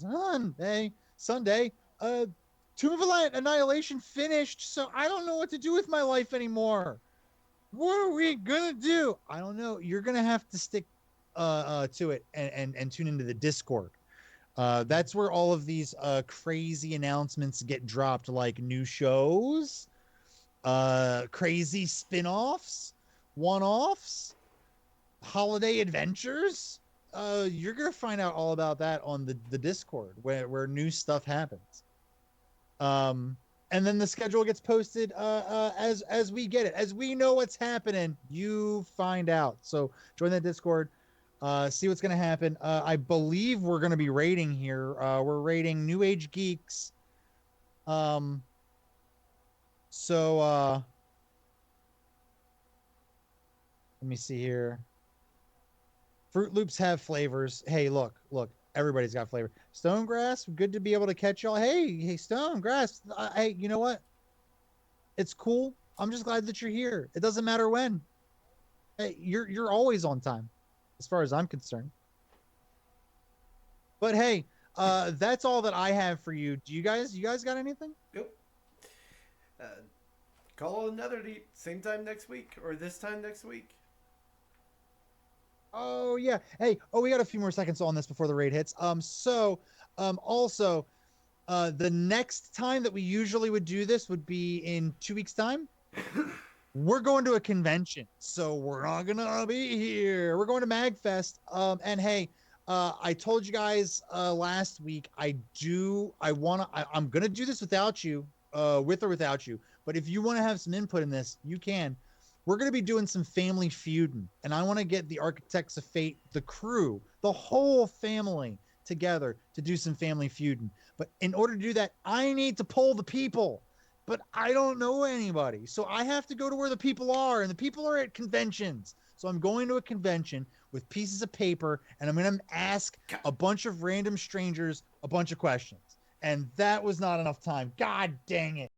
Tomb of Annihilation finished, so I don't know what to do with my life anymore. What are we gonna do? I don't know. You're gonna have to stick to it and tune into the Discord. That's where all of these crazy announcements get dropped, like new shows, crazy spin-offs, one-offs, holiday adventures. You're gonna find out all about that on the Discord where new stuff happens. And then the schedule gets posted as we get it. As we know what's happening, you find out. So join that Discord, see what's going to happen. I believe we're going to be rating here. We're rating New Age Geeks. So let me see here. Fruit Loops have flavors. Hey, look. Everybody's got flavor. Stonegrass, good to be able to catch y'all. Hey, Stonegrass. Hey, you know what? It's cool. I'm just glad that you're here. It doesn't matter when. Hey, you're always on time, as far as I'm concerned. But hey, that's all that I have for you. Do you guys got anything? Nope. Call another date, same time next week, or this time next week. Oh yeah. Hey, we got a few more seconds on this before the raid hits. Also, the next time that we usually would do this would be in 2 weeks' time. We're going to a convention, so we're not gonna be here. We're going to MagFest. And hey, I told you guys last week I'm gonna do this without you, with or without you. But if you want to have some input in this, you can. We're going to be doing some family feuding, and I want to get the Architects of Fate, the crew, the whole family together to do some family feuding. But in order to do that, I need to poll the people, but I don't know anybody. So I have to go to where the people are, and the people are at conventions. So I'm going to a convention with pieces of paper, and I'm going to ask a bunch of random strangers a bunch of questions. And that was not enough time. God dang it.